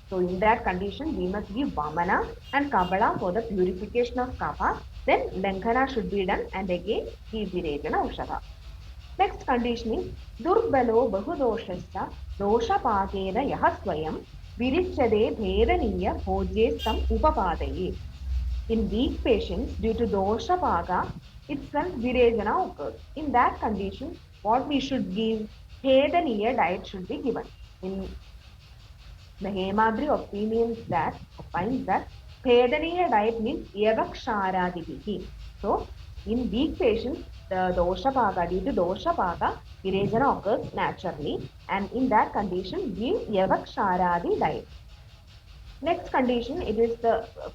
So, in that condition, we must give vamana and kabala for the purification of kapha. Then lankhana should be done, and again give virejana aushadha. Next condition is durbalo bahudoshasya doshapakena yah swayam virichyade bhedaniya bhojestam upapadaye. In weak patients, due to doshapaga, itself virejana occurs. In that condition, what we should give? Bhedaniya diet should be given. In the Hemadri opines that Bhedaniya diet means Yavaksharadihi. So, in weak patients, the doshapaga, due to doshapaga, virejana occurs naturally, and in that condition, give Yavaksharadi diet. Next condition, it is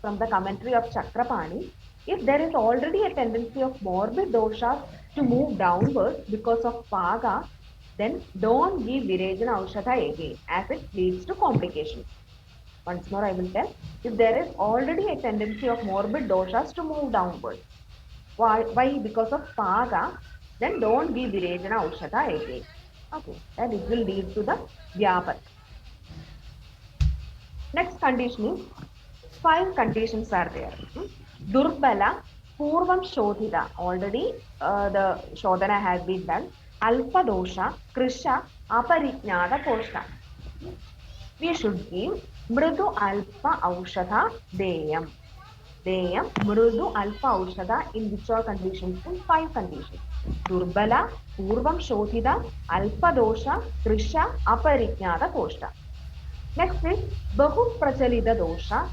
from the commentary of Chakrapani. If there is already a tendency of morbid doshas to move downwards because of paga, then don't give virejana aushadha again, as it leads to complications. Once more I will tell, if there is already a tendency of morbid doshas to move downwards, why? Because of paga, then don't give virejana aushadha again. Okay, and it will lead to the vyapat. Next condition is 5 conditions are there. Durbala, Purvam Shodhita. Already the Shodhana has been done. Alpa dosha, Krisha, Aparijnata Kosha. We should give Mrudu Alpa Aushadha Deyam. Deyam, Mrudu Alpa Aushadha in which all conditions? In 5 conditions. Durbala, Purvam Shodhita, Alpa dosha, Krisha, Aparijnata Kosha. Next is Bahu Prachalita dosha,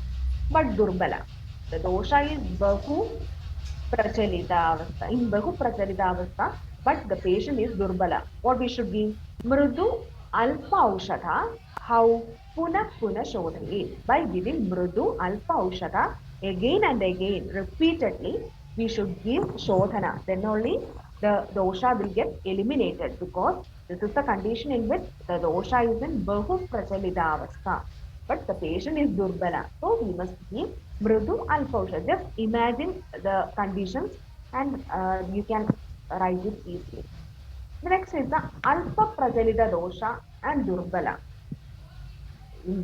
but Durbala. The dosha is Bahu Prachalita avastha. In Bahu Prachalita avastha, but the patient is Durbala. What we should give? Mrudu Alpa Aushadha. How? Puna Shodhayet. By giving Mrudu Alpa Aushadha again and again, repeatedly, we should give Shodhana. Then only the dosha will get eliminated, because this is the condition in which the dosha is in Bahu Prachalita avastha. But the patient is Durbala. So we must give Mrudu Alpausha. Just imagine the conditions, and you can write it easily. The next is the Alpa Prajalita dosha and Durbala.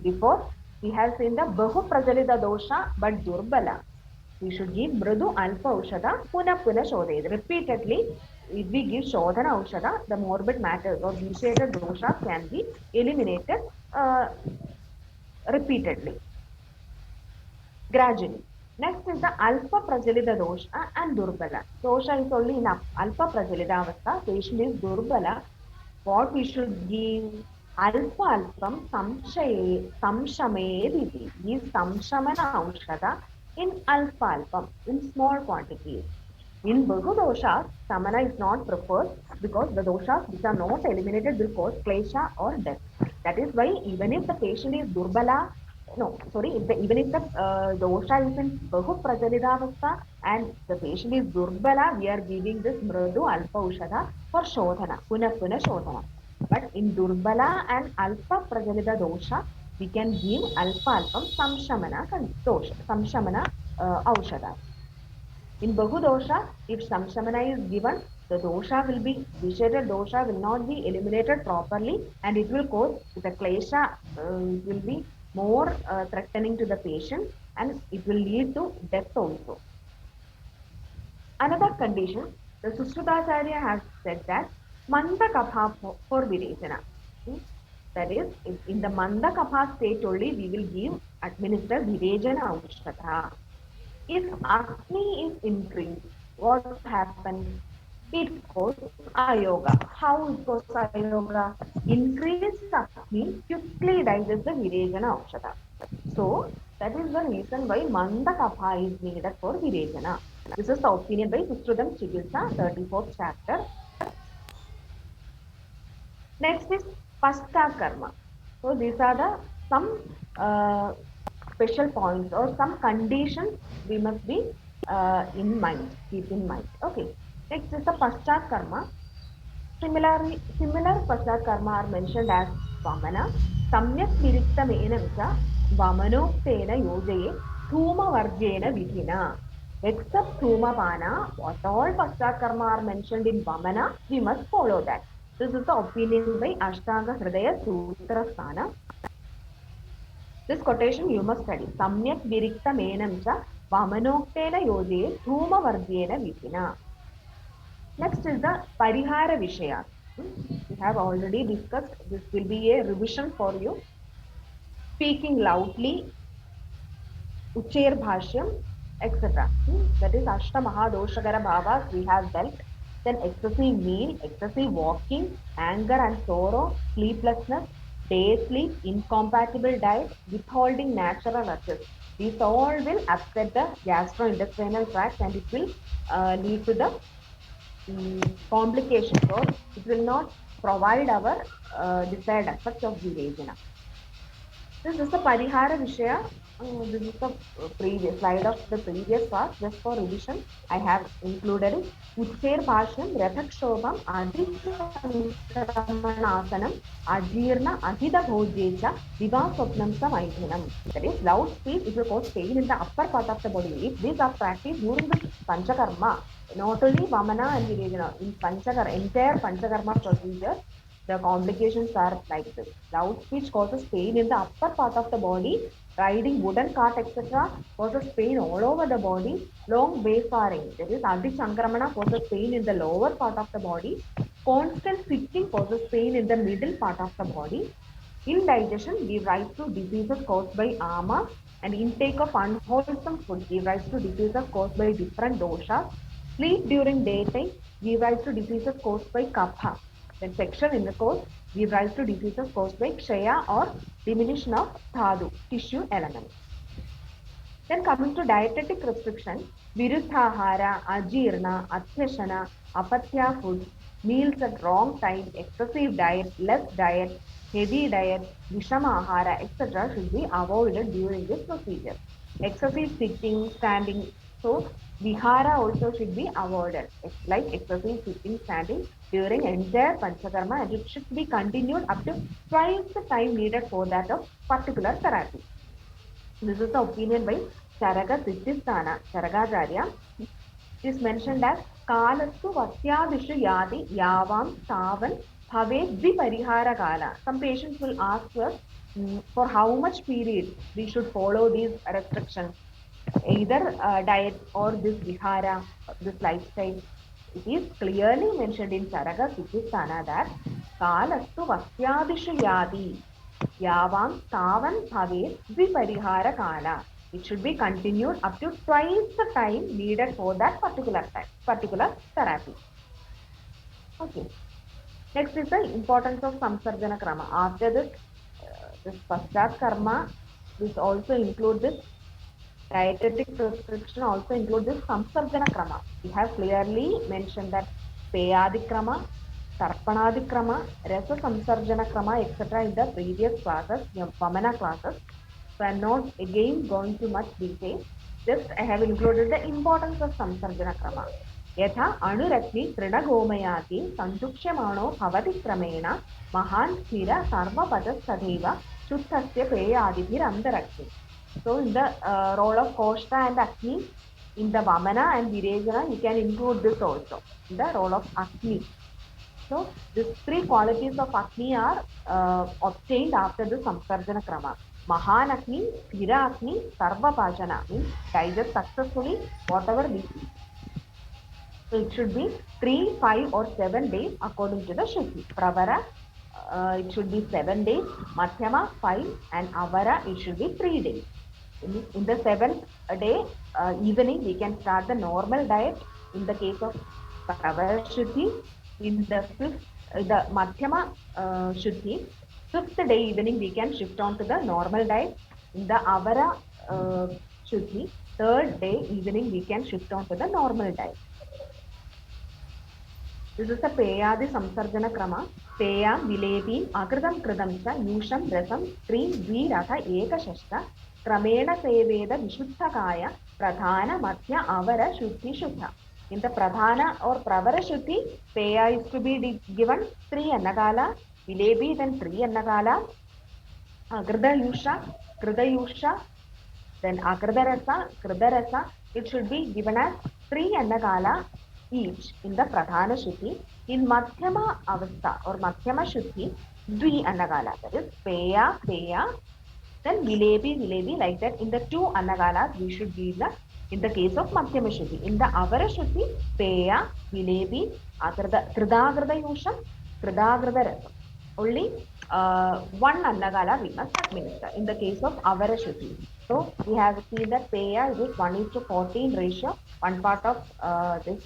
Before, we have seen the Bahu Prajalita dosha but Durbala. We should give Mrudu Alpa Aushadha Puna Shodhayet. Repeatedly, if we give Shodhana Aushadha, the morbid matters or vitiated doshas can be eliminated uh, repeatedly, gradually. Next is the Alpa Prajalita dosha and Durbala. Dosha is only in Alpa Prajalita avastha. Patient is Durbala. What we should give? Alpa Alpam Samshamed. Give Samshamana Aushadha in Alpa Alpam, in small quantities. In Bahu doshas, samana is not preferred, because the doshas which are not eliminated will cause klesha or death. That is why even if the patient is durbala, no, sorry, even if the dosha is in Bahu Prajalidavastha and the patient is durbala, we are giving this Mradu Alpa Ushadha for Shodhana, Puna Shodhana. But in Durbala and Alpa Prajalida dosha, we can give Alpa Alpam Samshamana Aushadha. In Bahu dosha, if Samshamana is given, the dosha will be, vitiated dosha will not be eliminated properly, and it will cause the klesha, will be more threatening to the patient, and it will lead to death also. Another condition, the Sushrutacharya has said that Manda Kapha for Virejana. That is, in the Manda Kapha state only we will give, administer Virejana Aushadha. If Agni is increased, what happens? It causes ayoga. How it causes ayoga? Increased Agni quickly digests the Virejana Aushadha. So, that is the reason why Manda Kapha is needed for Virejana. This is the opinion by Sushrutam Chikitsa, 34th chapter. Next is Pashta Karma. So these are the some special points or some conditions we must be in mind, keep in mind. Okay. Next is the Paschat Karma. Similar Paschat Karma are mentioned as Vamana, Samyak Viriktamena cha Vamanoktena Yojaye, Thuma Varjena Vidhina. Except Thuma Pana, what all Paschat Karma are mentioned in Vamana, we must follow that. This is the opinion by Ashtanga Hridaya Sutra Sthana. This quotation you must study. Samyak virikta menam cha vamanoktena yoje dhuma varjena vipina. Next is the parihara vishaya. We have already discussed. This will be a revision for you. Speaking loudly, uchir bhashyam, etc. That is Ashta Mahadoshagara Bhavas we have dealt. Then excessive meal, excessive walking, anger and sorrow, sleeplessness, day sleep, incompatible diet, withholding natural urges. These all will upset the gastrointestinal tract and it will lead to the complications or it will not provide our desired effect of Virejana. This is the Parihara Vishaya. This is the previous slide of the previous class. Just for revision, I have included it. Uchcher Bhashyam, Rathak Shobham, Adhisankramanasana, Ajirna, Ahida Bhojecha, Diva Swapnam Samaithanam. That is, loud speech, it will cause pain in the upper part of the body. If these are practiced during the Panchakarma, not only Vamana and Virejana, in Panchakarma, entire Panchakarma procedure, the complications are like this. Loud speech causes pain in the upper part of the body. Riding wooden cart, etc., causes pain all over the body. Long wayfaring, that is, Adhisankramana causes pain in the lower part of the body. Constant sitting causes pain in the middle part of the body. Indigestion gives rise to diseases caused by ama, and intake of unwholesome food gives rise to diseases caused by different doshas. Sleep during daytime gives rise to diseases caused by kapha. Then sexual intercourse gives rise to diseases caused by kshaya or diminution of dhatu, tissue elements. Then coming to dietetic restriction, viruddhahara, ajirna, athyashana, apatya foods, meals at wrong time, excessive diet, less diet, heavy diet, vishamahara, etc. should be avoided during this procedure. Excessive sitting, standing, so vihara also should be avoided, like excessive sitting, standing during entire panchakarma, and it should be continued up to twice the time needed for that of particular therapy. This is the opinion by Charaka Siddhisthana, Charagacharya. It is mentioned as Kalastu Vasyadishu Yadi Yavam Tavan Bhave Viparihara Kala. Some patients will ask us for how much period we should follow these restrictions, either diet or this vihara, this lifestyle. It is clearly mentioned in Charaka Siddhisthana that Kalastu Vasyadishu Yadi Yavam Tavan Bhavet Viparihara Kala. It should be continued up to twice the time needed for that particular therapy. Okay. Next is the importance of Samsarjana Krama. After this Paschat Karma, this also include this dietetic prescription, also include this Samsarjana Krama. We have clearly mentioned that Peyadi Krama, Tarpanadi Krama, Rasa Samsarjana Krama, etc. in the previous classes, Vamana classes. So I am not again going to much detail. Just I have included the importance of Samsarjana Krama. यथा अणुरग्नि तृणगोमयाति सन्दुक्ष्यमाणो भवति क्रमेण महान् स्थिर सर्वपदस्तथैव शुद्धस्य पेयादिभिरन्तरग्नि. So in the role of Koshta and Agni, in the Vamana and Virejana, you can include this also, in the role of Agni. So these three qualities of Agni are obtained after the Samsarjana Krama. Mahan Agni, Sthira Agni, Sarva Pachana means digest successfully whatever we eat. So it should be 3, 5 or 7 days according to the Shruti. Pravara, it should be 7 days. Madhyama, 5, and Avara, it should be 3 days. In the 7th day, evening, we can start the normal diet in the case of Pravara Shruti. In the 5th, the Madhyama Shruti, 5th day evening, we can shift on to the normal diet. In the Avara Shruti, 3rd day evening, we can shift on to the normal diet. This is the Peyadi Samsarjana Krama. Peya, Vilebi, Akridam Kridam cha, Yusham, Rasam, Trim, Dviratha, Ekashashta, Kramena Seveda, Vishuddhakaya, Pradhana, Madhya, Avara, Shuddhi, Shuddha. In the Pradhana or Pravara Shuddhi, Peya is to be given 3 Annagala, Vilebi then 3 Annagala, Kridayusha, then Kridarasa, it should be given as 3 Annagala each in the Pradhana Shuddhi. In Madhyama Avastha or Madhyama Shuddhi, Dvi Annagala, that is Peya, then Vilebi, like that. In the 2 Annagalas, we should give the, in the case of Madhyama Shuddhi. In the Avara Shuddhi, Peya, Vilebi, Kridagrada Rasam. Only 1 Annagala we must administer in the case of Avara Shuddhi. So we have seen that Peya is 1:14 ratio, one part of this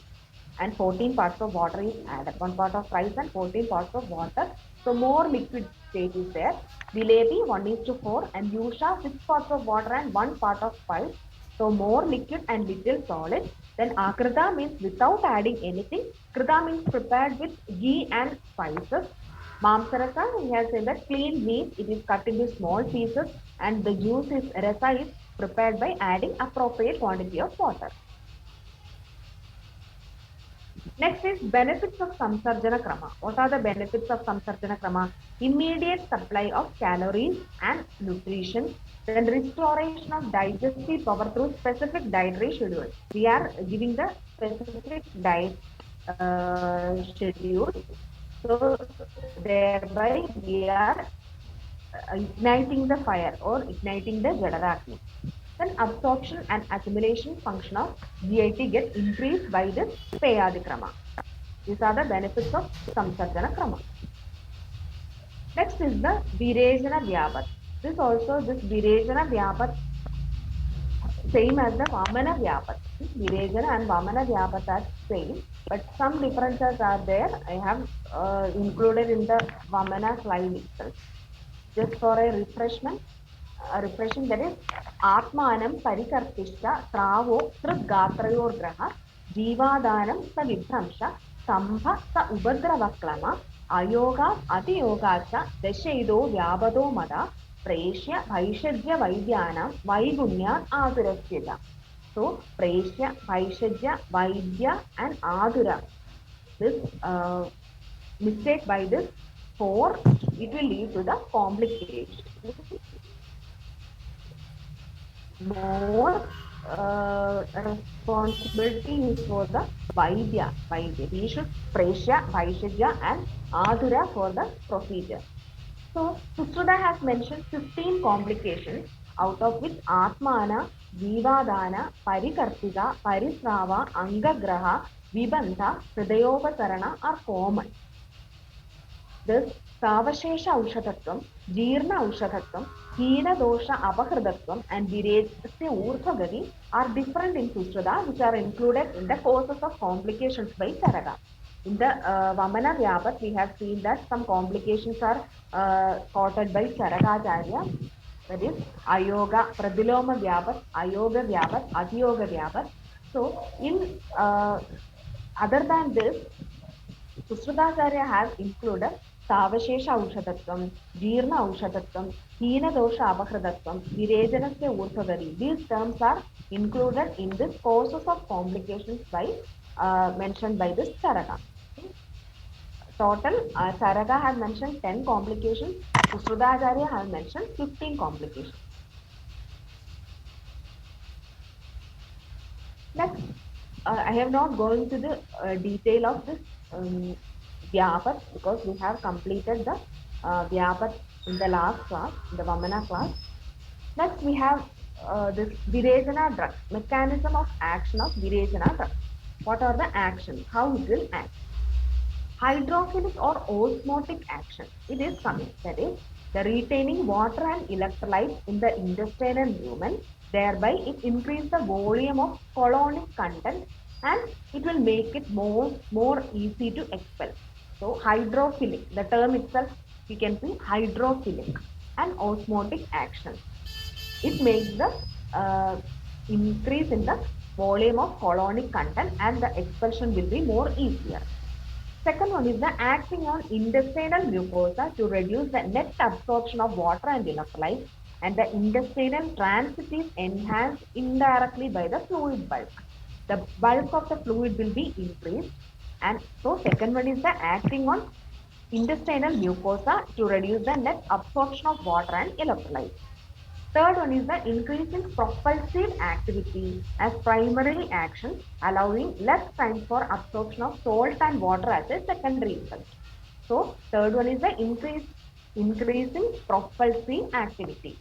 and 14 parts of water is added. 1 part of rice and 14 parts of water. So more liquid state is there. Vilebi 1:4 and Yusha 6 parts of water and 1 part of pulp. So more liquid and little solid. Then Akrita means without adding anything. Krita means prepared with ghee and spices. Mamsarasa, he has said that clean meat, it is cut into small pieces and the juice is rasa is prepared by adding appropriate quantity of water. Next is benefits of Samsarjana Krama. What are the benefits of Samsarjana Krama? Immediate supply of calories and nutrition, then restoration of digestive power through specific dietary schedule. We are giving the specific diet schedule. So thereby we are igniting the fire or igniting the Jadarakni. Then absorption and assimilation function of GIT get increased by this Peyadi Krama. These are the benefits of Samsarjana Krama. Next is the Virejana Vyapat. This Virejana Vyapat same as the Vamana Vyapat. Virejana and Vamana Vyapat are same, but some differences are there. I have included in the Vamana slide itself. Just for a refreshment, that is Atmanam Parikartishta Travo Trudgatrayorgraha Jivadanam Sa Vibhamsha Sambha Sa Ubadravaklama Ayoga Atiyogacha Deshaido Vyabado Mada Preshya Vaishadya Vaidyanam Vaigunya Adurasyada. So Preshya, Vaishadya, Vaidya and Adura. This mistake by this 4, it will lead to the complication. More responsibility is for the Vaidya. We should Preshya, Vaishadya and Adura for the procedure. So Sushruta has mentioned 15 complications, out of which Atmana, Jivadana, Parikartika, Parisrava, Angagraha, Vibandha, Hridayopasarana are common. This Savashesha Aushatatvam, Jirna Aushatatvam, Hina Dosha Apahridatvam and Virejasya Urthagati are different in Sushruta, which are included in the causes of complications by Charaka. In the Vamana Vyapat, we have seen that some complications are quoted by Charakacharya. That is Ayoga, Pradiloma Vyapat, Ayoga Vyapat, Atiyoga Vyapat. So, in other than this, Sushrutacharya has included Savashesha Aushatatvam, Jirna Aushatatvam, Hina Dosha Apahridatvam, Virejanasya Urthagari. These terms are included in this causes of complications by mentioned by this Charaka. Total, Charaka has mentioned 10 complications. Sushrutacharya has mentioned 15 complications. Next, I have not gone into the detail of this Vyapat because we have completed the Vyapat in the last class, the Vamana class. Next, we have this Virejana drug, mechanism of action of Virejana drug. What are the actions? How it will act? Hydrophilic or osmotic action. It is coming. That is, the retaining water and electrolytes in the intestinal lumen. Thereby, it increases the volume of colonic content and it will make it more easy to expel. So, hydrophilic, the term itself, we can see hydrophilic and osmotic action. It makes the increase in the volume of colonic content and the expulsion will be more easier. Second one is the acting on intestinal mucosa to reduce the net absorption of water and electrolytes, and the intestinal transit is enhanced indirectly by the fluid bulk. The bulk of the fluid will be increased, and so second one is the acting on intestinal mucosa to reduce the net absorption of water and electrolytes. Third one is the increasing propulsive activity as primary action, allowing less time for absorption of salt and water as a secondary effect. So third one is the increasing propulsive activity.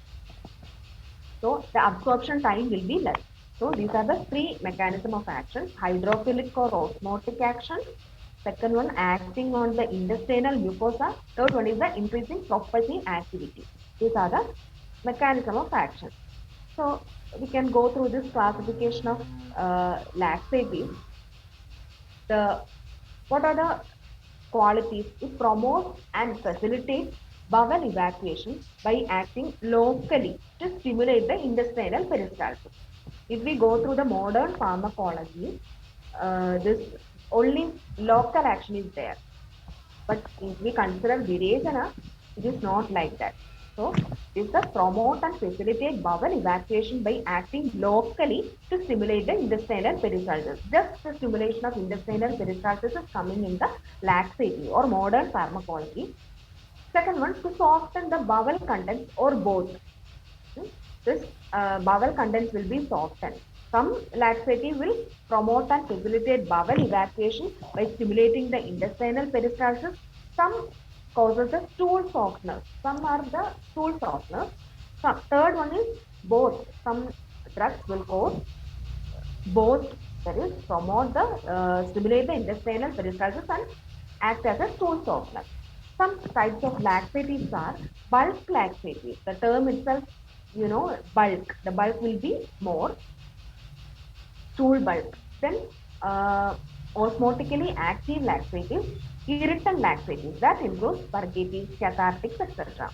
So the absorption time will be less. So these are the three mechanism of action: hydrophilic or osmotic action. Second one, acting on the intestinal mucosa. Third one is the increasing propulsive activity. These are the mechanism of action. So we can go through this classification of laxatives. The what are the qualities? It promotes and facilitates bowel evacuation by acting locally to stimulate the intestinal peristalsis. If we go through the modern pharmacology, this only local action is there. But if we consider Virechana, it is not like that. So, this is promote and facilitate bowel evacuation by acting locally to stimulate the intestinal peristalsis. Just the stimulation of intestinal peristalsis is coming in the laxative or modern pharmacology. Second one, to soften the bowel contents or both. Hmm? This bowel contents will be softened. Some laxative will promote and facilitate bowel evacuation by stimulating the intestinal peristalsis. Some causes the stool softeners. Some are the stool softeners. Third one is both. Some drugs will cause both, that is promote the stimulate the intestinal peristalsis and act as a stool softener. Some types of laxatives are bulk laxatives. The term itself, bulk. The bulk will be more, stool bulk. Then osmotically active laxatives, irritant laxatives that includes purgatives, cathartics, etc.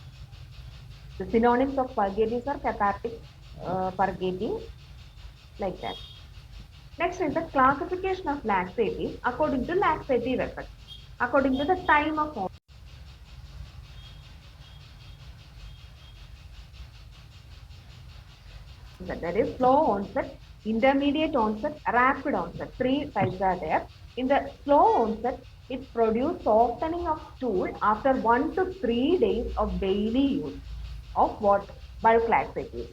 The synonyms of purgatives are cathartic, purgative, like that. Next is the classification of laxatives according to laxative effect, according to the time of onset. That is slow onset, intermediate onset, rapid onset. Three types are there. In the slow onset, it produces softening of stool after 1 to 3 days of daily use of what? Bulk laxatives.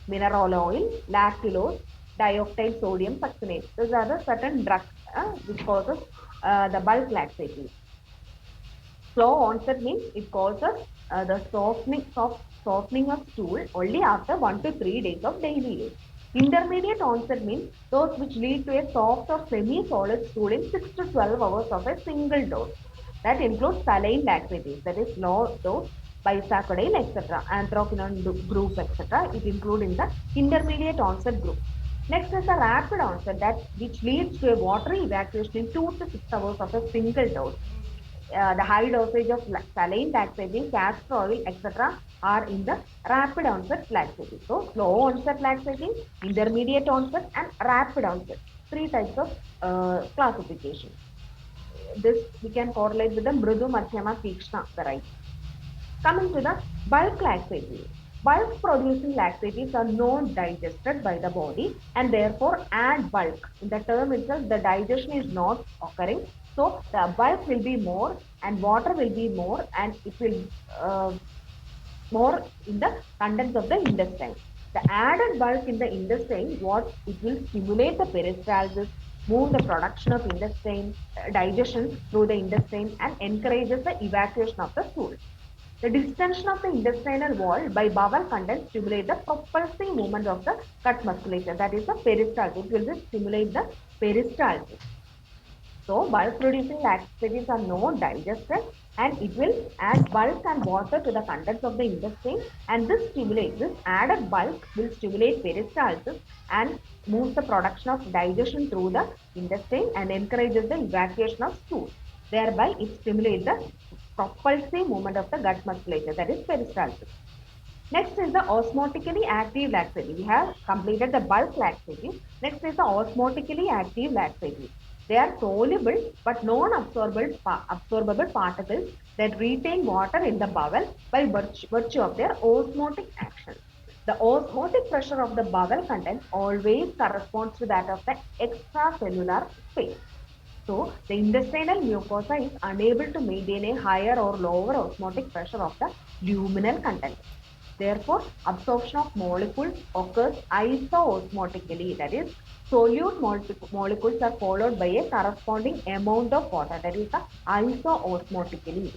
Mineral oil, lactulose, dioctyl sodium succinate. These are the certain drugs which causes the bulk laxatives. Slow onset means it causes the softening of stool only after 1 to 3 days of daily use. Intermediate onset means those which lead to a soft or semi-solid stool in 6 to 12 hours of a single dose. That includes saline laxatives, that is low dose, bisacodyl, etc., anthraquinone group, etc. It includes in the intermediate onset group. Next is the rapid onset, that which leads to a watery evacuation in 2 to 6 hours of a single dose. The high dosage of saline laxative, castor oil, etc. are in the rapid onset laxative. So, slow onset laxative, intermediate onset, and rapid onset. Three types of classification. This we can correlate with the Mridu, Madhyama, Tikshna variety. Coming to the bulk laxative. Bulk producing laxatives are not digested by the body and therefore add bulk. In the term itself, the digestion is not occurring. So the bulk will be more and water will be more, and it will more in the contents of the intestine. The added bulk in the intestine, what it will stimulate the peristalsis, move the production of intestine, digestion through the intestine, and encourages the evacuation of the stool. The distension of the intestinal wall by bowel contents stimulate the propulsive movement of the gut musculature. That is the peristalsis. It will stimulate the peristalsis. So bulk producing laxatives are not digested and it will add bulk and water to the contents of the intestine, and this added bulk will stimulate peristalsis and moves the production of digestion through the intestine and encourages the evacuation of stool. Thereby it stimulates the propulsive movement of the gut musculature, that is peristalsis. Next is the osmotically active laxative. We have completed the bulk laxative. Next is the osmotically active laxative. They are soluble but non-absorbable particles that retain water in the bowel by virtue of their osmotic action. The osmotic pressure of the bowel content always corresponds to that of the extracellular space. So, the intestinal mucosa is unable to maintain a higher or lower osmotic pressure of the luminal content. Therefore, absorption of molecules occurs isoosmotically, that is, solute molecules are followed by a corresponding amount of water, that is the isoosmotically.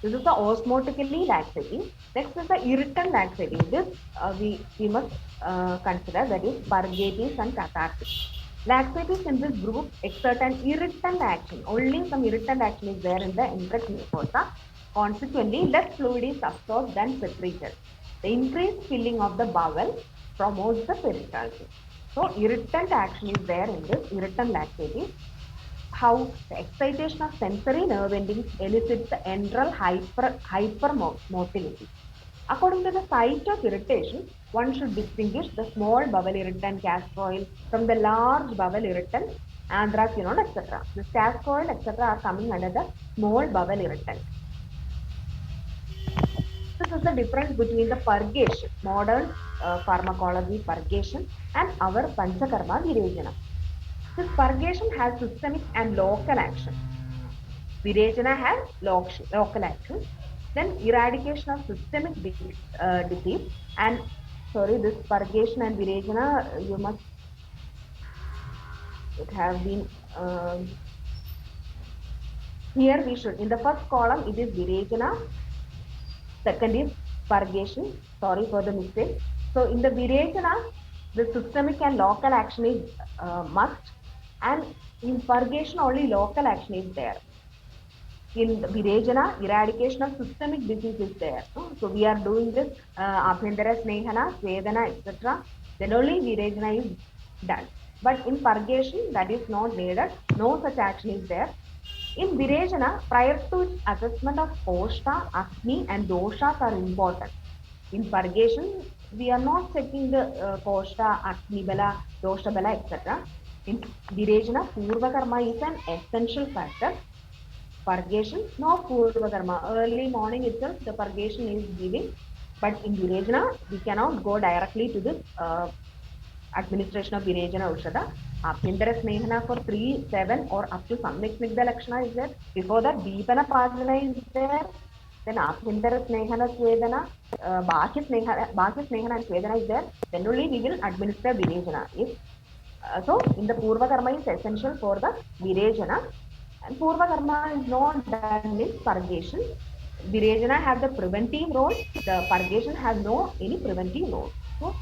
This is the osmotically laxative. Next is the irritant laxative. This we must consider, that is purgatives and cathartics. Laxatives in this group exert an irritant action. Only some irritant action is there in the enteric mucosa. Consequently, less fluid is absorbed than secreted. The increased filling of the bowel promotes the peristalsis. So, irritant action is there in this irritant laxative. How the excitation of sensory nerve endings elicits the enteral hypermotility. According to the site of irritation, one should distinguish the small bowel irritant castor oil from the large bowel irritant anthraquinone, etc. This castor oil, etc., are coming under the small bowel irritant. This is the difference between the purgation, modern pharmacology purgation, and our Panchakarma Virejana. This purgation has systemic and local action. Virejana has local action. Then eradication of systemic disease, and sorry, this purgation and Virejana, you must, it have been, here we should, in the first column it is Virejana, second is purgation, sorry for the mistake. So in the Virejana, the systemic and local action is must, and in purgation only local action is there. In Virejana, eradication of systemic disease is there. So we are doing this Abhyantara Snehana, Svedana, etc. Then only Virejana is done. But in purgation, that is not needed. No such action is there. In Virejana, prior to its assessment of Koshta, Agni and Doshas are important. In purgation, we are not checking the Koshta, Agni Bala, Dosha Bala, etc. In Virejana, Purva Karma is an essential factor. Purgation, no Purva Karma. Early morning itself, the purgation is giving. But in Virejana, we cannot go directly to this administration of Virejana Aushadha. Abhyantara Snehana for 3, 7 or up to Samyak Snigdha Lakshana is there. Before that, Deepana Padana is there. Then Abhyantara Snehana Svedana, Bhakya Snehana and Svedana is there. Then only we will administer Virejana. If so, in the Purva Karma is essential for the Virejana. And Purva Karma is not done in purgation. Virejana have the preventive role. The purgation has no any preventive role. So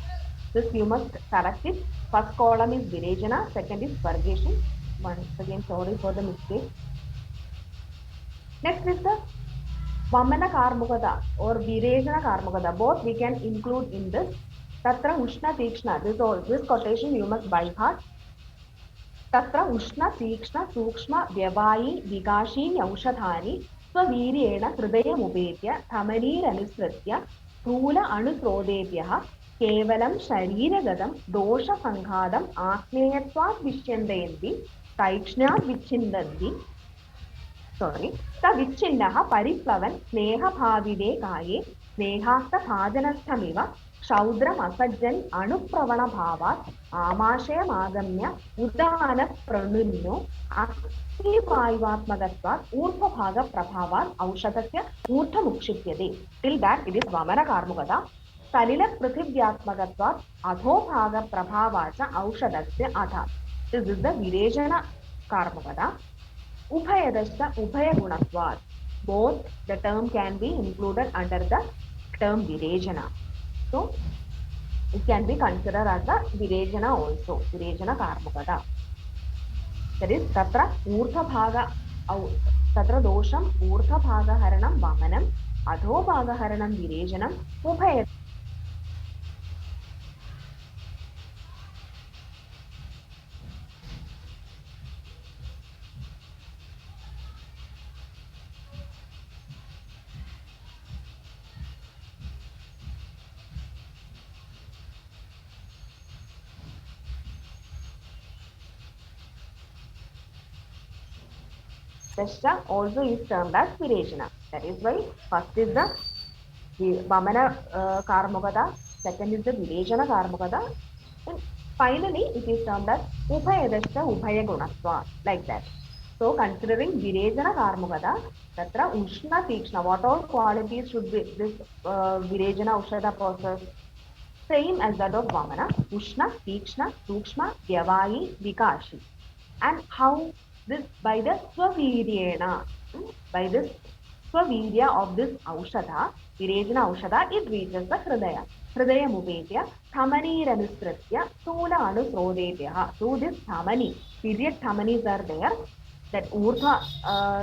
this you must correct it. First column is Virejana, second is purgation. Once again, sorry for the mistake. Next is the Vamana Karmukada or Virejana Karmukada. Both we can include in this. Tatra Ushna Tikshna. This quotation you must by heart. तत्र उष्ण तीक्ष्ण सूक्ष्म व्यवायी विकाशीनि औषधानि स्ववीर्येण हृदयमुपेत्य धमनीरनुसृत्य स्थूल अणुस्रोतेभ्यः केवलं शरीरगतं दोषसङ्घातम् आग्नेयत्वात् विच्छिन्दयन्ति तैक्ष्ण्यात् विच्छिन्दन्ति स विच्छिन्नः परिप्लवन् स्नेहभाविते काये स्नेहास्तभाजनस्थमिव क्षौद्रमसज्जन् अणुप्रवणभावात् आमाशयमागम्य उदानप्रणुन्यो अग्निवायुवात्मकत्वात् ऊर्ध्वभागप्रभावात् औषधस्य ऊर्ध्वमुक्षिप्यते. Till that it is वमनकार्मुकता. सलिलपृथिव्यात्मकत्वात् अधोभागप्रभावात् च औषधस्य अधः. This is the Virejana Karmukata. Ubhayadasya Ubhayagunatvat. Both the term can be included under the term Virejana. So it can be considered as the Virejana also, Virejana Karmukata. That is Tatra Urdha Bhaga, Tatra Dosham Urdha Bhaga Haranam Vamanam, Adho Bhaga Haranam Virejanam, Ubhayadasya. Dasha also is termed as Virechana. That is why first is the Vamana Karmagada, second is the Virechana Karmagada, and finally it is termed as Upayadasha Upaya Gunatva, like that. So considering Virechana Karmagada, Tatra Ushna Tikshna, what all qualities should be this Virechana Ushada process? Same as that of Vamana, Ushna, Tikshna, Sukshma, Vyavahi, Vikashi. And how this by the Swaviryena, by this Swavirya of this Aushadha, Virejana Aushadha, it reaches the Hridaya. Hridaya Mupetya, Thamani Ranustritya, Sula Anusrodetya. Through this Thamani, period Thamanis are there. That Urdhva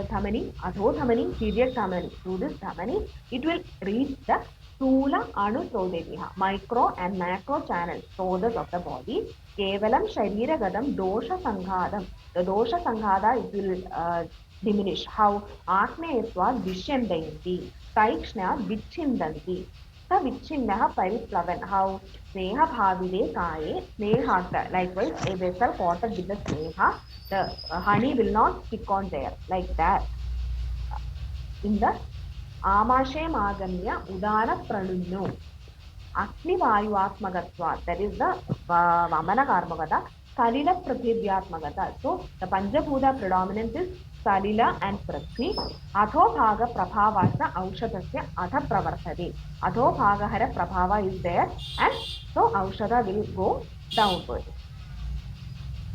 Thamani, Adho Thamani, period Thamani. Through this Thamani, it will reach the Sula Anusrodetya, micro and macro channels, sodas of the body. Kevalam Shariragadam Dosha Sanghadam. The Dosha Sanghada it will diminish. How Atmeyatva Vishyandayati, Taikshna Vichindanti. The Vichindaha Pariplavan. How Sneha Bhavide Kaye, Snehata. Likewise, a vessel coated with the Sneha, the honey will not stick on there. Like that. In the Amashe Magamya Udana Pranunno. Agnivayu that is the Vamana Karmagata, Salila Prithibhyatmagata. So the Panjabhuta predominance is Salila and Prithvi. Atho Bhaga Prabhavasna Aushadasya Atha Pravartade. Atho Bhagahara Prabhava is there and so Aushada will go downward.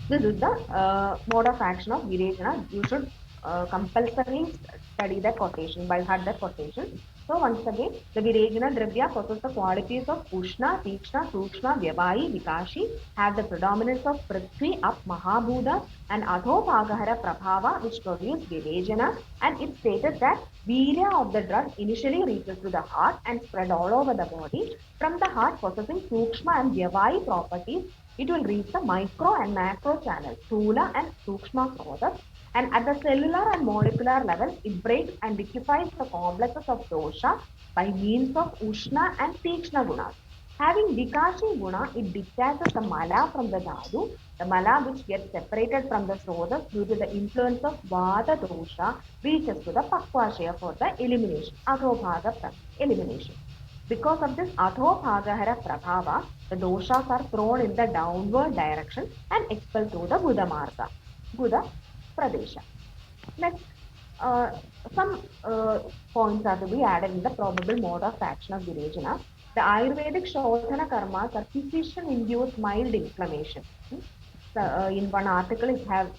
This is the mode of action of Virechana. You should compulsorily study that quotation by heart that quotation. So once again, the Virechana Dravya possess the qualities of Ushna, Tikshna, Sukshma, Vyavahi, Vikashi, have the predominance of Prithvi, up Mahabhuta, and Adho Bhagahara Prabhava, which produce Virechana. And it stated that Virya of the drug initially reaches to the heart and spread all over the body. From the heart possessing Sukshma and Vyavahi properties, it will reach the micro and macro channels, Sthula and Sukshma process. And at the cellular and molecular level, it breaks and liquefies the complexes of dosha by means of Ushna and Tikshna gunas. Having Vikashi guna, it detaches the mala from the dhatu, the mala which gets separated from the srodhas due to the influence of Vata dosha reaches to the Pakvashaya for the elimination, Adhobhaga elimination. Because of this Adhobhagahara Prabhava, the doshas are thrown in the downward direction and expelled through the Buddha Marga, Buddha Pradesha. Next, uh, some points are to be added in the probable mode of action of Virechana. The Ayurvedic Shodhana karmas are physician-induced mild inflammation. In one article, it have